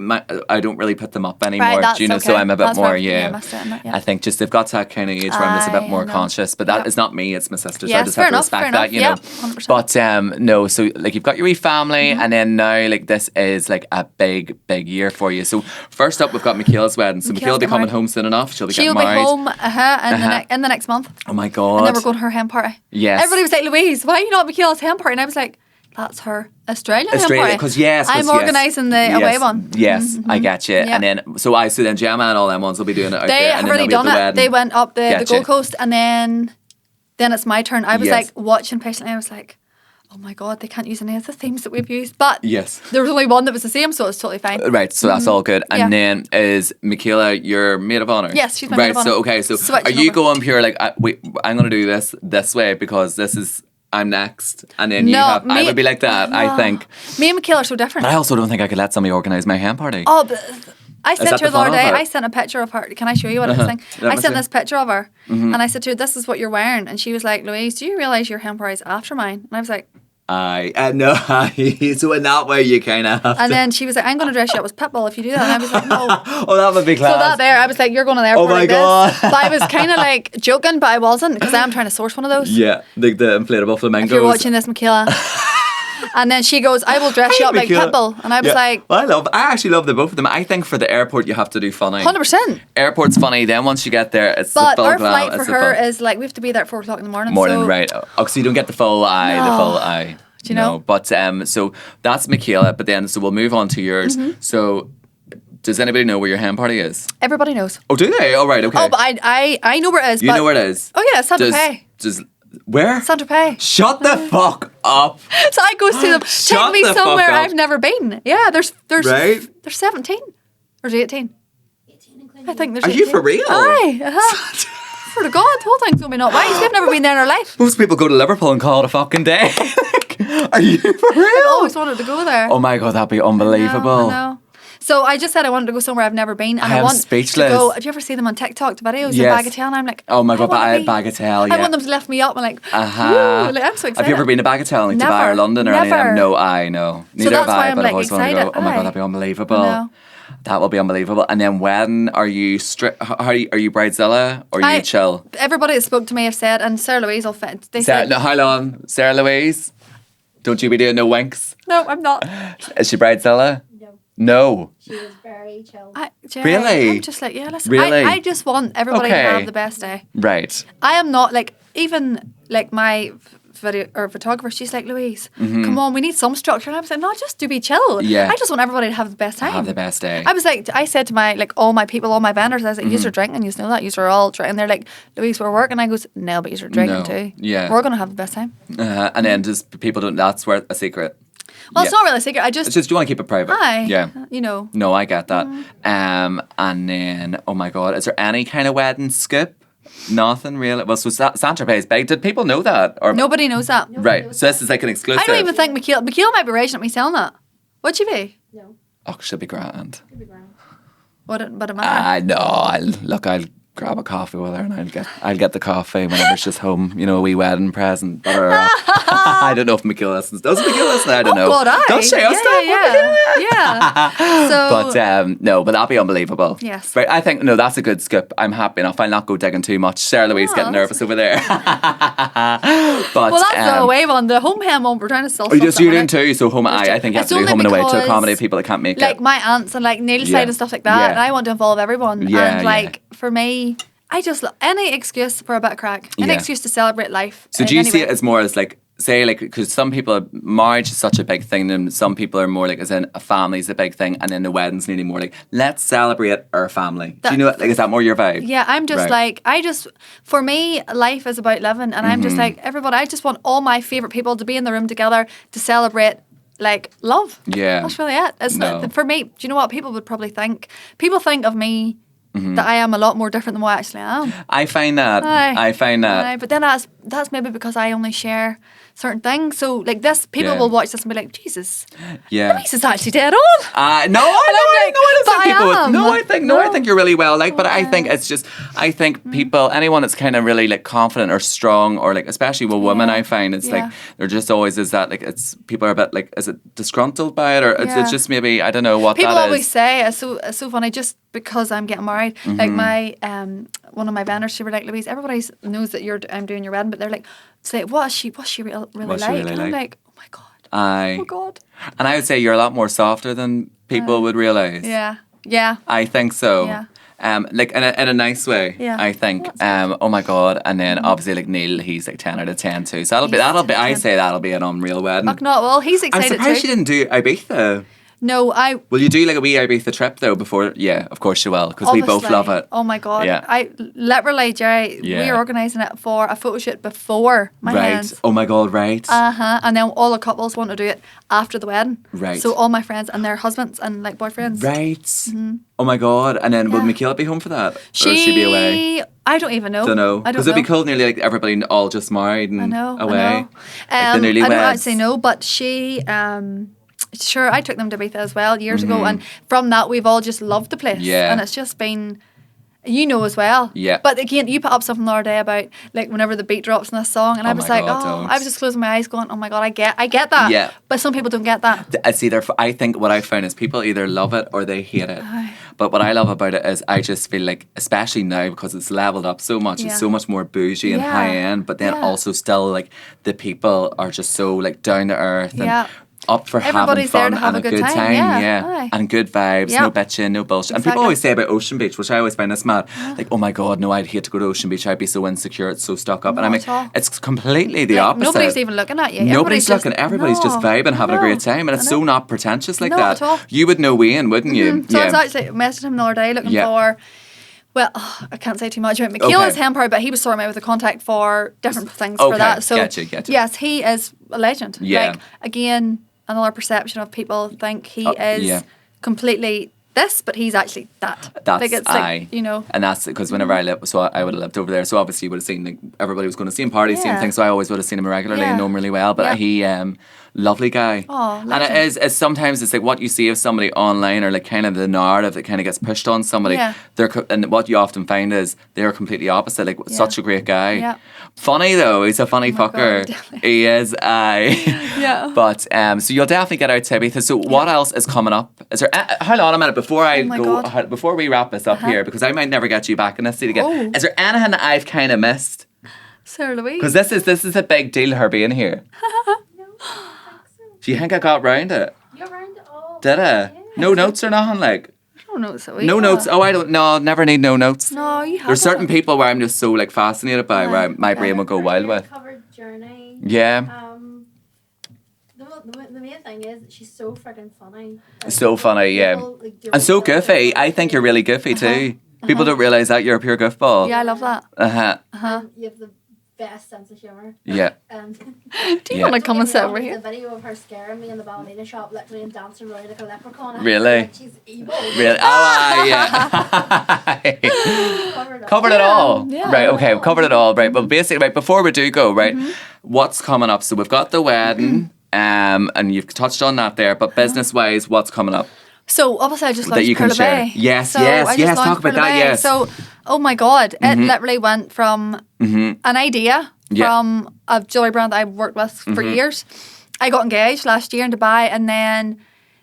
I don't really put them up anymore. Right, Do you know? that's So okay. I'm a bit That's more, fine. Yeah, I missed it in that, yeah. I think just they've got to that kind of age where I'm just a bit more I know. conscious. But that Yeah. is not me; it's my sister. So Yes, I just fair have to enough, respect fair that, you know. enough. Yeah, 100%. But no, so like you've got your wee family, and then now like this is like a big year for you. So first up, we've got Michaela's wedding. So Michaela will be coming home soon enough. She'll be She'll getting be married. home in the next month. Oh my god! And then we're going to her hen party. Yes. Everybody was like, Louise, why are you not at Michaela's hen party? And I was like, that's her Australian hen party. Because I'm organising the away one. Yes, I get you. Yeah. And then so then Gemma and all them ones will be doing it out They there. have And already then done it. They went up the Getcha. Gold Coast, and then it's my turn. I was Yes. like watching patiently. I was like, oh my god, they can't use any of the themes that we've used. But Yes. there was only one that was the same, so it's totally fine. Right, so that's all good. And Yeah. then is Michaela your maid of honor? Yes, she's my right, maid of honour. So okay, so Switching are you over. going pure like wait, I'm going to do this way because this is I'm next, and then you have. I would be like that. I think. Me and Michaela are so different. But I also don't think I could let somebody organise my hen party. Oh, but I said that to her the the other fun of day, it? I sent a picture of her. Can I show you what I was saying? Let I me sent see. this picture of her, and I said to her, this is what you're wearing. And she was like, Louise, do you realise your hen party is after mine? And I was like, No, so in that way you kind of have and to. then she was like, I'm going to dress you up as Pitbull if you do that. And I was like, no. Oh, that would be class. So that there, I was like, you're going to the airport Oh my like God. this. But I was kind of like joking, but I wasn't because I am trying to source one of those. Yeah, the inflatable flamingos. If you're watching this, Michaela. And then she goes, I will dress you up like Michaela. Pitbull. And I was like, Well, I actually love the both of them. I think for the airport you have to do funny. 100%. Airport's funny. Then once you get there, it's But the full our glam. flight for it's the her full is like, we have to be there at 4 o'clock in the morning. morning, so right? Oh, so you don't get the full eye, the No. full eye. Do you know? No. But so that's Michaela. But then so we'll move on to yours. Mm-hmm. So does anybody know where your hen party is? Everybody knows. Oh, do they? Oh, right. Okay. Oh, but I know where it is. you but, know where it is. Oh, yeah, Saint-Tropez. Does where? Saint-Tropez. Shut the fuck up. So I go see them. Shut Take me the fuck somewhere up. I've never been. Yeah, there's Right. there's 17 or is it 18? 18 including I think there's. Are 18. you for real? Aye. For the God, the whole thing's gonna be not wise. We've never been there in our life. Most people go to Liverpool and call it a fucking day. Are you for real? I've always wanted to go there. Oh my god, that'd be unbelievable. I know. So I just said I wanted to go somewhere I've never been, and I I am want speechless. to go. Do you ever see them on TikTok? The videos Yes. in Bagatelle, and I'm like, Oh my God, I wanna be- Bagatelle, yeah. I want them to lift me up and like, Uh-huh. ooh, like, I'm so excited. Have you ever been to Bagatelle, like Never. Dubai or London or any of them? Never. No, I know. Neither that's have why I, I'm, but I've like, always wanted to go. excited. Oh my Aye. god, that'd be unbelievable. No. That will be unbelievable. And then when are you are you bridezilla or are you chill? Everybody that spoke to me have said, and Sarah Louise will fit. They Sarah, said, no, hold on. Sarah Louise, don't you be doing no winks? no, I'm not. Is she bridezilla? No, No. she was very chill. Jerry, Really? I'm just like, yeah, listen. Really? I just want everybody Okay. to have the best day. Right. I am not like, even like my video or photographer, she's like, Louise, come on, we need some structure. And I was like, no, just do be chill. Yeah. I just want everybody to have the best time. Have the best day. I was like, I said to my, like, all my people, all my vendors, I was like, you're drinking, you know that, you're all drinking. And they're like, Louise, we're working. I goes, no, but you're drinking No. too. Yeah. We're going to have the best time. And then just people don't, that's where a secret. Well, Yeah. it's not really a secret. I It's just, just, you want to keep it private. hi, Yeah. you know. No, I get that. And then, oh my God, is there any kind of wedding scoop? Nothing really. Well, so Saint-Tropez is big. Did people know that? Or Nobody knows that. right. So this is like an exclusive. I don't even think Michaela might be raging at me selling that. Would she be? No, Oh, she'll be grand. could be grand. But it matter. I know. I'll grab a coffee with her and I'll get the coffee whenever she's home. You know, a wee wedding present. I don't know if Michaela listens. Does Michaela listen? I don't know. God, aye. Does she? Yeah. So, But no, but that'd be unbelievable. Yes. Right, I think no, that's a good skip. I'm happy enough. I'll not go digging too much. Sarah Louise Oh, getting nervous over there. But well, that's the away one. The home hem one, we're trying to sell Oh, stuff you're that doing too. So home, I think you have It's to do only home and away to because, accommodate people that can't make like it. my aunts and like nail Yeah. side and stuff like that. Yeah. And I want to involve everyone. Yeah, and like for me, I just any excuse for a bit of crack, any Yeah. excuse to celebrate life. So in do you any see way. it as more as like, say, like, because some people, marriage is such a big thing, and some people are more like, as in a family's a big thing, and then the wedding's nearly more like, let's celebrate our family. Do you know, like, is that more your vibe? Yeah, I'm just Right. like, for me, life is about living. And I'm Mm-hmm. just like, everybody, I just want all my favourite people to be in the room together to celebrate, like, love. Yeah. That's really it. It's No. for me, do you know what people would probably think? People think of me that I am a lot more different than what I actually am. I find that. Aye. But then that's maybe because I only share certain things. So like this, people will watch this and be like, Jesus, Louise is actually dead on. I think you're really well liked, but I think it's just, people, anyone that's kind of really like confident or strong, or like especially with women, I find it's like there just always is that, like, it's people are a bit like, is it disgruntled by it, or it's just maybe, I don't know what people that is. Always say it's so funny, just because I'm getting married. Like my one of my vendors, she were like, Louise, everybody knows that I'm doing your wedding, but they're like, say, what's she really like? And I'm like, oh my god. Oh my god. And I would say you're a lot more softer than people would realise. Yeah. I think so. Yeah. Like in a nice way. Yeah. I think. Oh my god. And then obviously like Neil, he's like 10 out of 10 too. So that'll be. I say that'll be an unreal wedding. Fuck not. Well, he's excited too. I'm surprised she didn't do Ibiza. No, Will you do like a wee Ibiza trip though before? Yeah, of course you will, because we both love it. Oh my god. Yeah. I literally, Jerry, we are organising it for a photo shoot before my hands. Oh my god, right. And then all the couples want to do it after the wedding. Right. So all my friends and their husbands and like boyfriends. Right. Mm-hmm. Oh my god. And then will Michaela be home for that? Or will she be away? I don't even know. Don't know. Because it'd be cool, nearly like everybody all just married and away. I know. I don't actually know, but she sure, I took them to Ibiza as well years ago, and from that we've all just loved the place. Yeah. And it's just been, as well. Yeah. But again, you put up something the other day about like whenever the beat drops in this song, and I was like, I was just closing my eyes going, oh my god, I get that. Yeah. But some people don't get that. It's either, I think what I found is people either love it or they hate it. But what I love about it is I just feel like, especially now because it's leveled up so much, it's so much more bougie and high end, but then also still like the people are just so like down to earth and up for everybody's having fun there to have and a good time. And good vibes, no bitching, no bullshit. And people always say about Ocean Beach, which I always find this mad, like, oh my god, no, I'd hate to go to Ocean Beach, I'd be so insecure, it's so stuck up. And I mean, it's completely the opposite. Nobody's even looking at you. Nobody's looking, everybody's just vibing, having a great time, and it's so not pretentious like that. At all. You would know Wayne, wouldn't you? So I was actually messaging him the other day looking for, well, I can't say too much about Michaela's hamper, but he was sorting me out with a contact for different things for that. So Getcha. Yes, he is a legend. Yeah. Like, again, another perception of people think he is completely this, but he's actually that. That's like, it's like, And that's because whenever I lived, so I would have lived over there, so obviously you would have seen, like, everybody was going to see him party, see him things, so I always would have seen him regularly and know him really well, but he, lovely guy. Oh, and it's sometimes it's like what you see of somebody online, or like kind of the narrative that kind of gets pushed on somebody, and what you often find is they're completely opposite, like such a great guy. Funny though, he's a funny fucker. God, he is. But so you'll definitely get out to Ibiza. So what else is coming up? Is there? Hold on a minute before I go. Before we wrap this up here, because I might never get you back in this seat again. Is there anything that I've kind of missed? Sarah Louise. Because this is a big deal, her being here. No, I think so. Do you think I got round it? You're round it all. Did I? Yeah. No notes or nothing, like. Notes. No notes. Oh, I don't. No, never need no notes. No, you have. There's certain people where I'm just so like fascinated by, where my brain will go wild with. Covered journey. Yeah. The main thing is that she's so freaking funny. Like, so funny, people, like, and so goofy. I think you're really goofy too. People don't realise that you're a pure goofball. Yeah, I love that. You have the best sense of humour. Yeah. Do you want to come and sit over here? The video of her scaring me in the ballerina shop, literally, and dancing around like a leprechaun. Really? Like she's evil. Really? Oh, yeah. Covered it all. Yeah. Right, okay, covered it all. Right, well, basically, right, before we do go, right, what's coming up? So we've got the wedding, and you've touched on that there, but business-wise, what's coming up? So obviously I just launched that you can Pearl share. Bay. Yes, so yes, talk about that, yes. So, oh my God, it literally went from an idea from a jewellery brand that I've worked with for years. I got engaged last year in Dubai, and then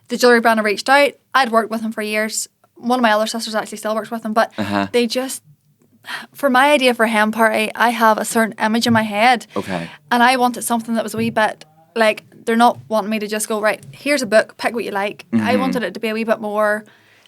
the jewellery brand reached out. I'd worked with them for years. One of my other sisters actually still works with them, but they just, for my idea for a hen party, I have a certain image in my head. Okay. And I wanted something that was a wee bit like, they're not wanting me to just go, right, here's a book, pick what you like. I wanted it to be a wee bit more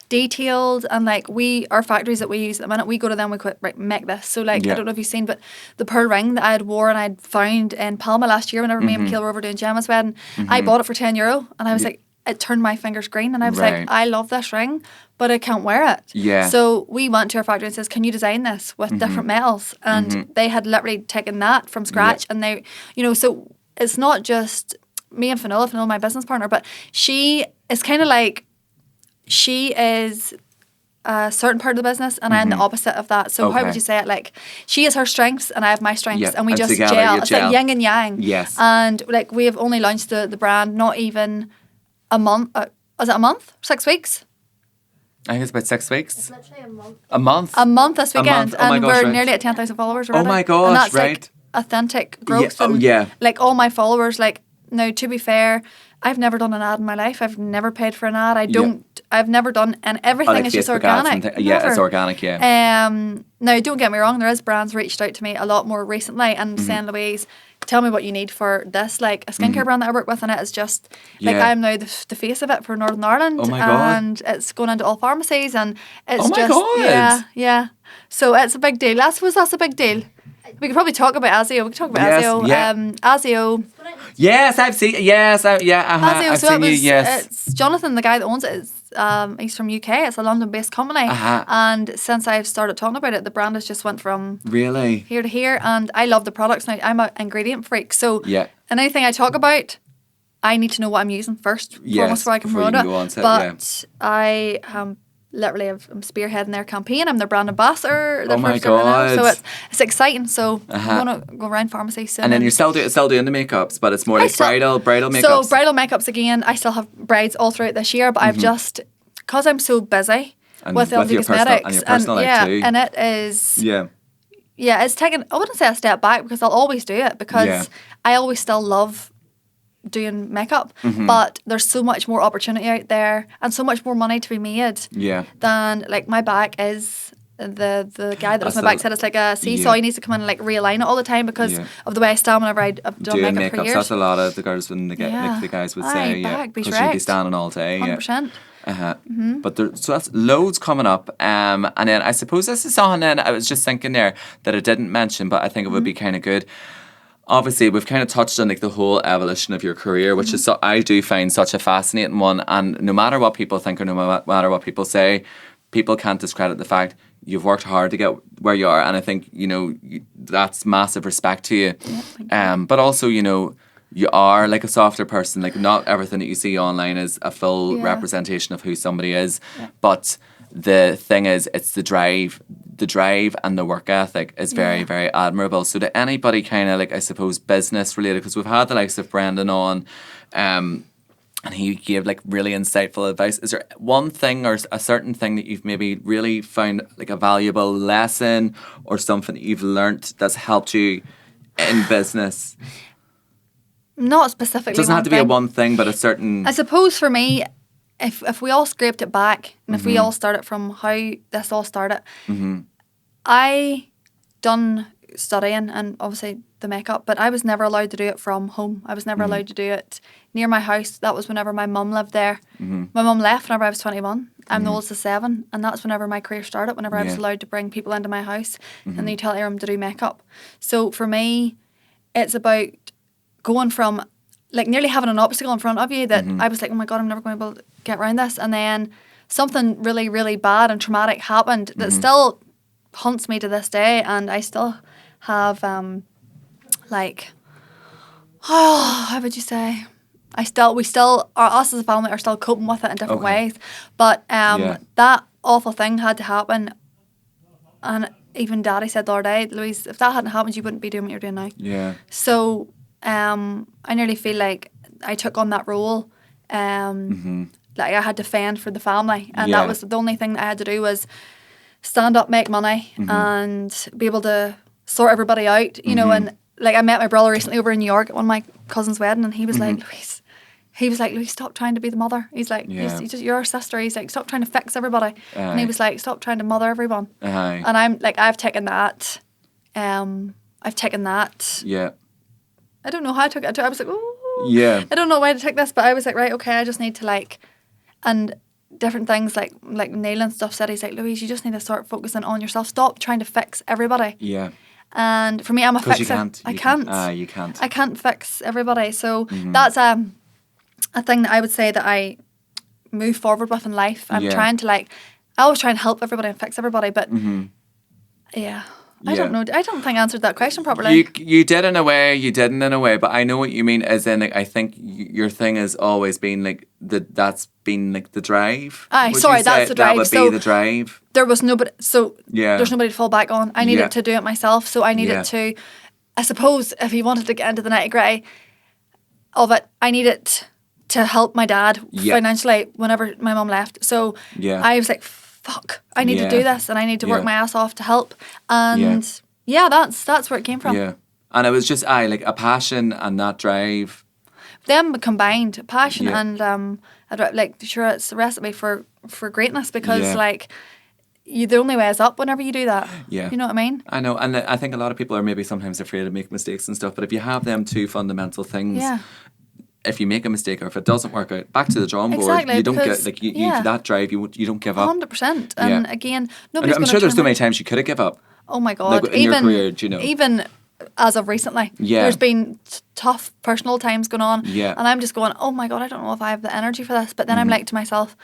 detailed, and like our factories that we use at the minute, we go to them, we go, right, make this. So like, I don't know if you've seen, but the pearl ring that I had wore and I'd found in Palma last year whenever me and Michaela were over doing Gemma's wedding, I bought it for €10 and I was like, it turned my fingers green, and I was like, I love this ring, but I can't wear it. Yeah. So we went to our factory and says, can you design this with different metals? And they had literally taken that from scratch, and they, so it's not just me and Finola, my business partner, but she is kind of like, she is a certain part of the business, and I'm the opposite of that. So how would you say it? Like, she has her strengths and I have my strengths, and we just together, gel. It's like yin and yang. Yes. And like, we have only launched the brand not even a month. Is it a month? 6 weeks? I think it's about 6 weeks. It's literally a month. A month? A month this weekend. Oh my and gosh, we're right. nearly at 10,000 followers already. Oh my gosh, and that's right. like authentic growth. Yeah. Oh, and yeah. like, all my followers, like, now, to be fair, I've never done an ad in my life. I've never paid for an ad. I've never done, and everything like is just Facebook ads organic. and it's organic, Now, don't get me wrong, there is brands reached out to me a lot more recently and saying, Louise, tell me what you need for this. Like, a skincare brand that I work with, and it is just, like, I'm now the face of it for Northern Ireland. Oh my God. And it's going into all pharmacies, and it's Oh my just, God. yeah. So it's a big deal. That's a big deal. We could probably talk about ASIO. We could talk about ASIO. Yeah. ASIO. Yes, I've seen. Yes, ASIO. I've So seen you. Yes. it's Jonathan, the guy that owns it. He's from UK. It's a London-based company. And since I've started talking about it, the brand has just went from Really here to here. And I love the products now. I'm an ingredient freak. So Yeah. and anything I talk about, I need to know what I'm using first, foremost, before I can before you promote can go on it. to it, But I literally I'm spearheading their campaign. I'm their brand ambassador. Oh my first ever now. God. So it's exciting. So I'm gonna go around pharmacy soon. And then you're still doing the makeups, but it's more like bridal makeups. So bridal makeups again. I still have brides all throughout this year, but I've just, because I'm so busy And with with LMD your personal- Cosmetics, and your personal life too. and it is. Yeah. It's taken, I wouldn't say a step back, because I'll always do it, because Yeah. I always still love doing makeup, Mm-hmm. but there's so much more opportunity out there and so much more money to be made Yeah. than, like, my back is, the guy that does my back said it's like a seesaw. Yeah. He needs to come in and like realign it all the time because Yeah. of the way I stand whenever I've done Doing makeup for makeups, years. that's a lot of the girls and the guys would say, back, be because you'd be right. standing all day. 100%. But so that's loads coming up, and then I suppose this is on. And I was just thinking there that I didn't mention, but I think it would be kind of good. Obviously, we've kind of touched on like the whole evolution of your career, which is I do find such a fascinating one. And no matter what people think or no matter what people say, people can't discredit the fact you've worked hard to get where you are. And I think that's massive respect to you. Yeah, but also you are like a softer person. Like, not everything that you see online is a full representation of who somebody is. Yeah. But the thing is, it's the drive and the work ethic is very, very admirable. So to anybody kind of like, I suppose, business related, because we've had the likes of Brendan on, and he gave like really insightful advice. Is there one thing or a certain thing that you've maybe really found like a valuable lesson or something that you've learnt that's helped you in business? Not specifically. It doesn't have to be a one thing, but a certain... I suppose for me, if we all scraped it back and if we all started from how this all started, I done studying and obviously the makeup, but I was never allowed to do it from home. I was never allowed to do it near my house. That was whenever my mum lived there. My mum left whenever I was 21. I'm the oldest of 7, and that's whenever my career started, whenever I was allowed to bring people into my house in the utility room to do makeup. So for me, it's about going from like nearly having an obstacle in front of you that I was like, oh my God, I'm never going to be able to get around this. And then something really, really bad and traumatic happened that still haunts me to this day. And I still have, how would you say? We still, us as a family are still coping with it in different ways. But that awful thing had to happen. And even Daddy said the other day, Louise, if that hadn't happened, you wouldn't be doing what you're doing now. Yeah. So I nearly feel like I took on that role. Like I had to fend for the family, and that was the only thing that I had to do was stand up, make money, and be able to sort everybody out. You know, and like I met my brother recently over in New York at one of my cousin's wedding, and he was like, Louise, stop trying to be the mother. He's like, you're our sister. He's like, stop trying to fix everybody. And he was like, stop trying to mother everyone. And I'm like, I've taken that. Yeah. I don't know how I took it. I was like, oh, yeah. I don't know why to take this, but I was like, right, okay, I just need to and different things like nailing stuff said, he's like, Louise, you just need to start focusing on yourself. Stop trying to fix everybody. Yeah. And for me, I'm a fixer. You can't. You can't. I can't fix everybody. So that's a thing that I would say that I move forward with in life. I'm trying to I always try and help everybody and fix everybody, but I don't know. I don't think I answered that question properly. You did in a way, you didn't in a way, but I know what you mean. As in, like, I think your thing has always been like that's been like the drive. Aye, sorry, that's the drive. That would so be the drive. There was nobody. So there's nobody to fall back on. I needed to do it myself. So I needed to. I suppose if you wanted to get into the nitty-gritty of it, I needed to help my dad financially whenever my mum left. So I was like, fuck, I need to do this and I need to work my ass off to help. And that's where it came from. Yeah. And it was just like a passion and that drive. Them combined, passion and like, sure, it's a recipe for greatness because like, the only way is up whenever you do that. Yeah. You know what I mean? I know. And I think a lot of people are maybe sometimes afraid to make mistakes and stuff. But if you have them two fundamental things, if you make a mistake or if it doesn't work out, back to the drawing board. Exactly, you don't get like you that drive. You don't give up. 100%. And again, nobody's. I'm sure there's so many times you could have given up. Oh my God! Like in your career, do you know? Even as of recently, there's been tough personal times going on. Yeah. And I'm just going, oh my God, I don't know if I have the energy for this. But then I'm like to myself,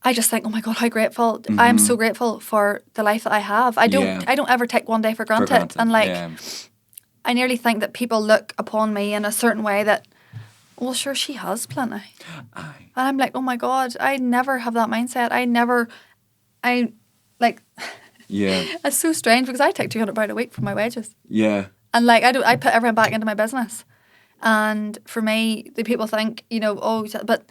I just think, oh my God, how grateful. I'm so grateful for the life that I have. I don't ever take one day for granted. And like, I nearly think that people look upon me in a certain way that, well, sure, she has plenty. Aye. And I'm like, oh my God, I never have that mindset. It's so strange because I take £200 a week for my wages. Yeah. And like, I put everything back into my business. And for me, the people think, but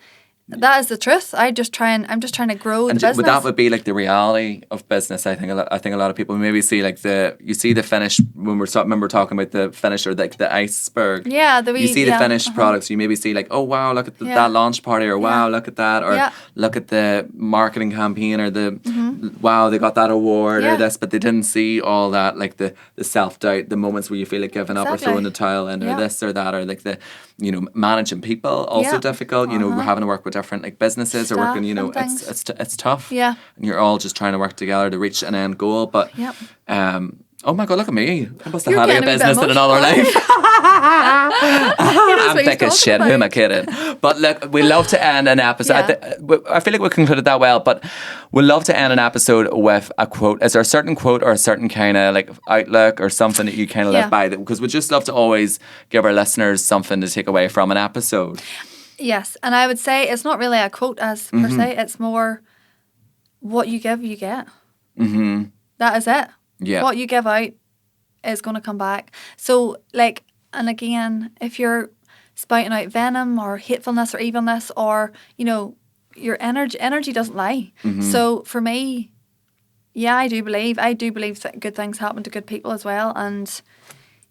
that is the truth. I'm just trying to grow the business. That would be like the reality of business. I think a lot of people maybe see like the finish when we're talking about the finish or like the iceberg. Yeah, you see the finished products. You maybe see like, oh wow, look at that launch party, or wow, look at that, or look at the marketing campaign, or the wow, they got that award or this, but they didn't see all that, like the self doubt, the moments where you feel like giving up or throwing the towel in, or this or that, or like the managing people also difficult. We're having to work with different like businesses or working, it's tough. Yeah. And you're all just trying to work together to reach an end goal. But oh my God, look at me. I must have had a business in another life. I'm thick as shit. Who am I kidding? But look, we love to end an episode. I feel like we concluded that well, but we love to end an episode with a quote. Is there a certain quote or a certain kind of like outlook or something that you kind of live by? Because we just love to always give our listeners something to take away from an episode. Yes, and I would say it's not really a quote as per se. It's more what you give, you get. Mm-hmm. That is it. Yeah. What you give out is going to come back. So, like, and again, if you're spouting out venom or hatefulness or evilness or, your energy doesn't lie. Mm-hmm. So, for me, I do believe that good things happen to good people as well. And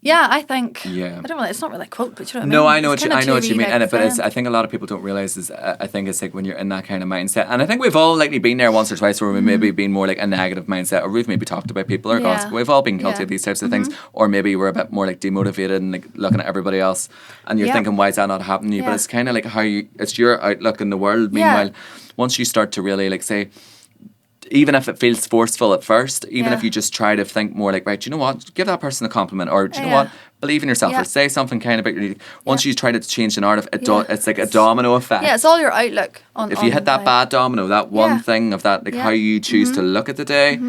yeah, I think. Yeah. I don't really. It's not really a quote, but you know what I mean. No, I know what you mean. But I think a lot of people don't realize is. I think it's like when you're in that kind of mindset, and I think we've all likely been there once or twice where we've maybe been more like a negative mindset, or we've maybe talked about people or gossip. We've all been guilty of these types of things, or maybe we're a bit more like demotivated and like looking at everybody else, and you're thinking, why is that not happening to you? But it's kind of like it's your outlook in the world. Meanwhile, once you start to really like say, even if it feels forceful at first, even if you just try to think more like, right, you know what, give that person a compliment, or do you know what, believe in yourself, or say something kind about your. Once you try to change the narrative, it's like a domino effect. Yeah, it's all your outlook on. If you hit that bad domino, that one thing of that, like how you choose to look at the day,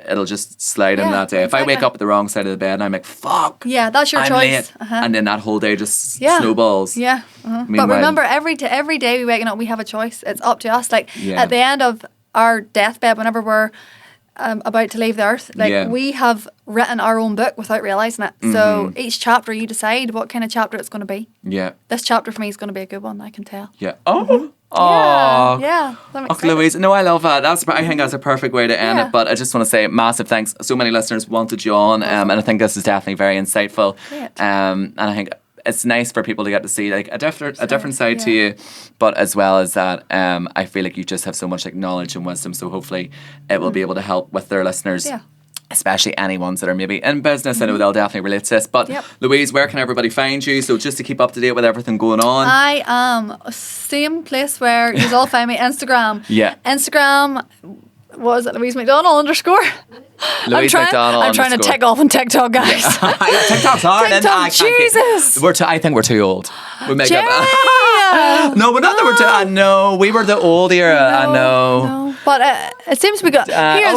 it'll just slide in that day. If I wake up at the wrong side of the bed and I'm like, fuck. Yeah, that's your choice. And then that whole day just snowballs. Yeah. But remember, every day we waking up, we have a choice. It's up to us. Like at the end of our deathbed, whenever we're about to leave the earth, we have written our own book without realising it. So each chapter you decide what kind of chapter it's going to be. Yeah. This chapter for me is going to be a good one, I can tell. Yeah. Oh. Oh, yeah. Okay, Louise. No, I love that. I think that's a perfect way to end it. But I just want to say massive thanks. So many listeners wanted you on, and I think this is definitely very insightful. And I think it's nice for people to get to see like a different side to you, but as well as that, I feel like you just have so much like knowledge and wisdom. So hopefully, it will be able to help with their listeners. Yeah. Especially any ones that are maybe in business. I know they'll definitely relate to this. But Louise, where can everybody find you? So just to keep up to date with everything going on. I am same place where you all find me. Instagram. Yeah. Instagram. What is it? Louise McDonnell _ Louise McDonnell. I'm trying to take off on TikTok, guys. TikTok's hard. TikTok, Jesus. I think we're too old. We make Jerry, up. No, but not that we're I know. We were the old era. I know. No. But it seems we got.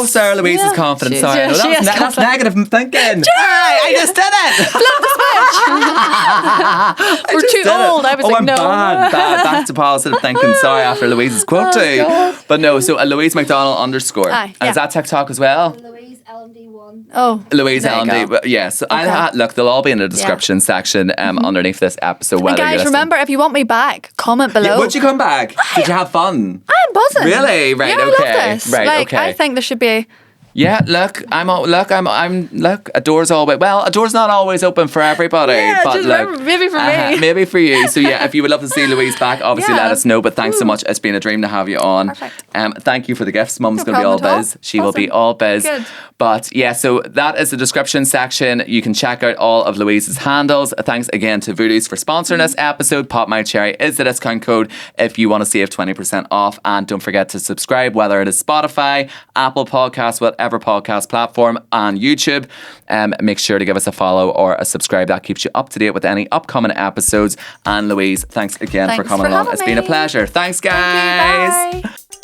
Sarah Louise is confident. Sorry, no, that's negative thinking. I just did it. We're too old. I was like, I'm no. bad. Back to positive thinking. Sorry, after Louise's quote too. God. But no, so a Louise Mc Donnell _. Aye, And is that TikTok as well? Louise LMD 1. Oh, Louise there you LMD. go. Yes. Okay. Look, they'll all be in the description section underneath this episode. And Whether you're guys, listening. remember, if you want me back, comment below. Yeah, would you come back? Did you have fun? I'm buzzing. Really? Right. Yeah, Okay. I love this. Right. Like, Okay. I think there should be. Yeah, look, I'm a door's always a door's not always open for everybody. Yeah, but just look, maybe for me. maybe for you. So yeah, if you would love to see Louise back, obviously Yeah. let us know. But thanks so much. It's been a dream to have you on. Perfect. Thank you for the gifts. Mum's No going to be all problem at all. biz. She will be Awesome. all biz. Good. But yeah, so that is the description section. You can check out all of Louise's handles. Thanks again to Voodoo's for sponsoring this episode. Pop My Cherry is the discount code if you want to save 20% off. And don't forget to subscribe, whether it is Spotify, Apple Podcasts, whatever podcast platform, and YouTube. Make sure to give us a follow or a subscribe. That keeps you up to date with any upcoming episomes. And Louise, thanks again for Thanks coming for along. having It's been a me. pleasure. Thanks, guys. Thank you, bye.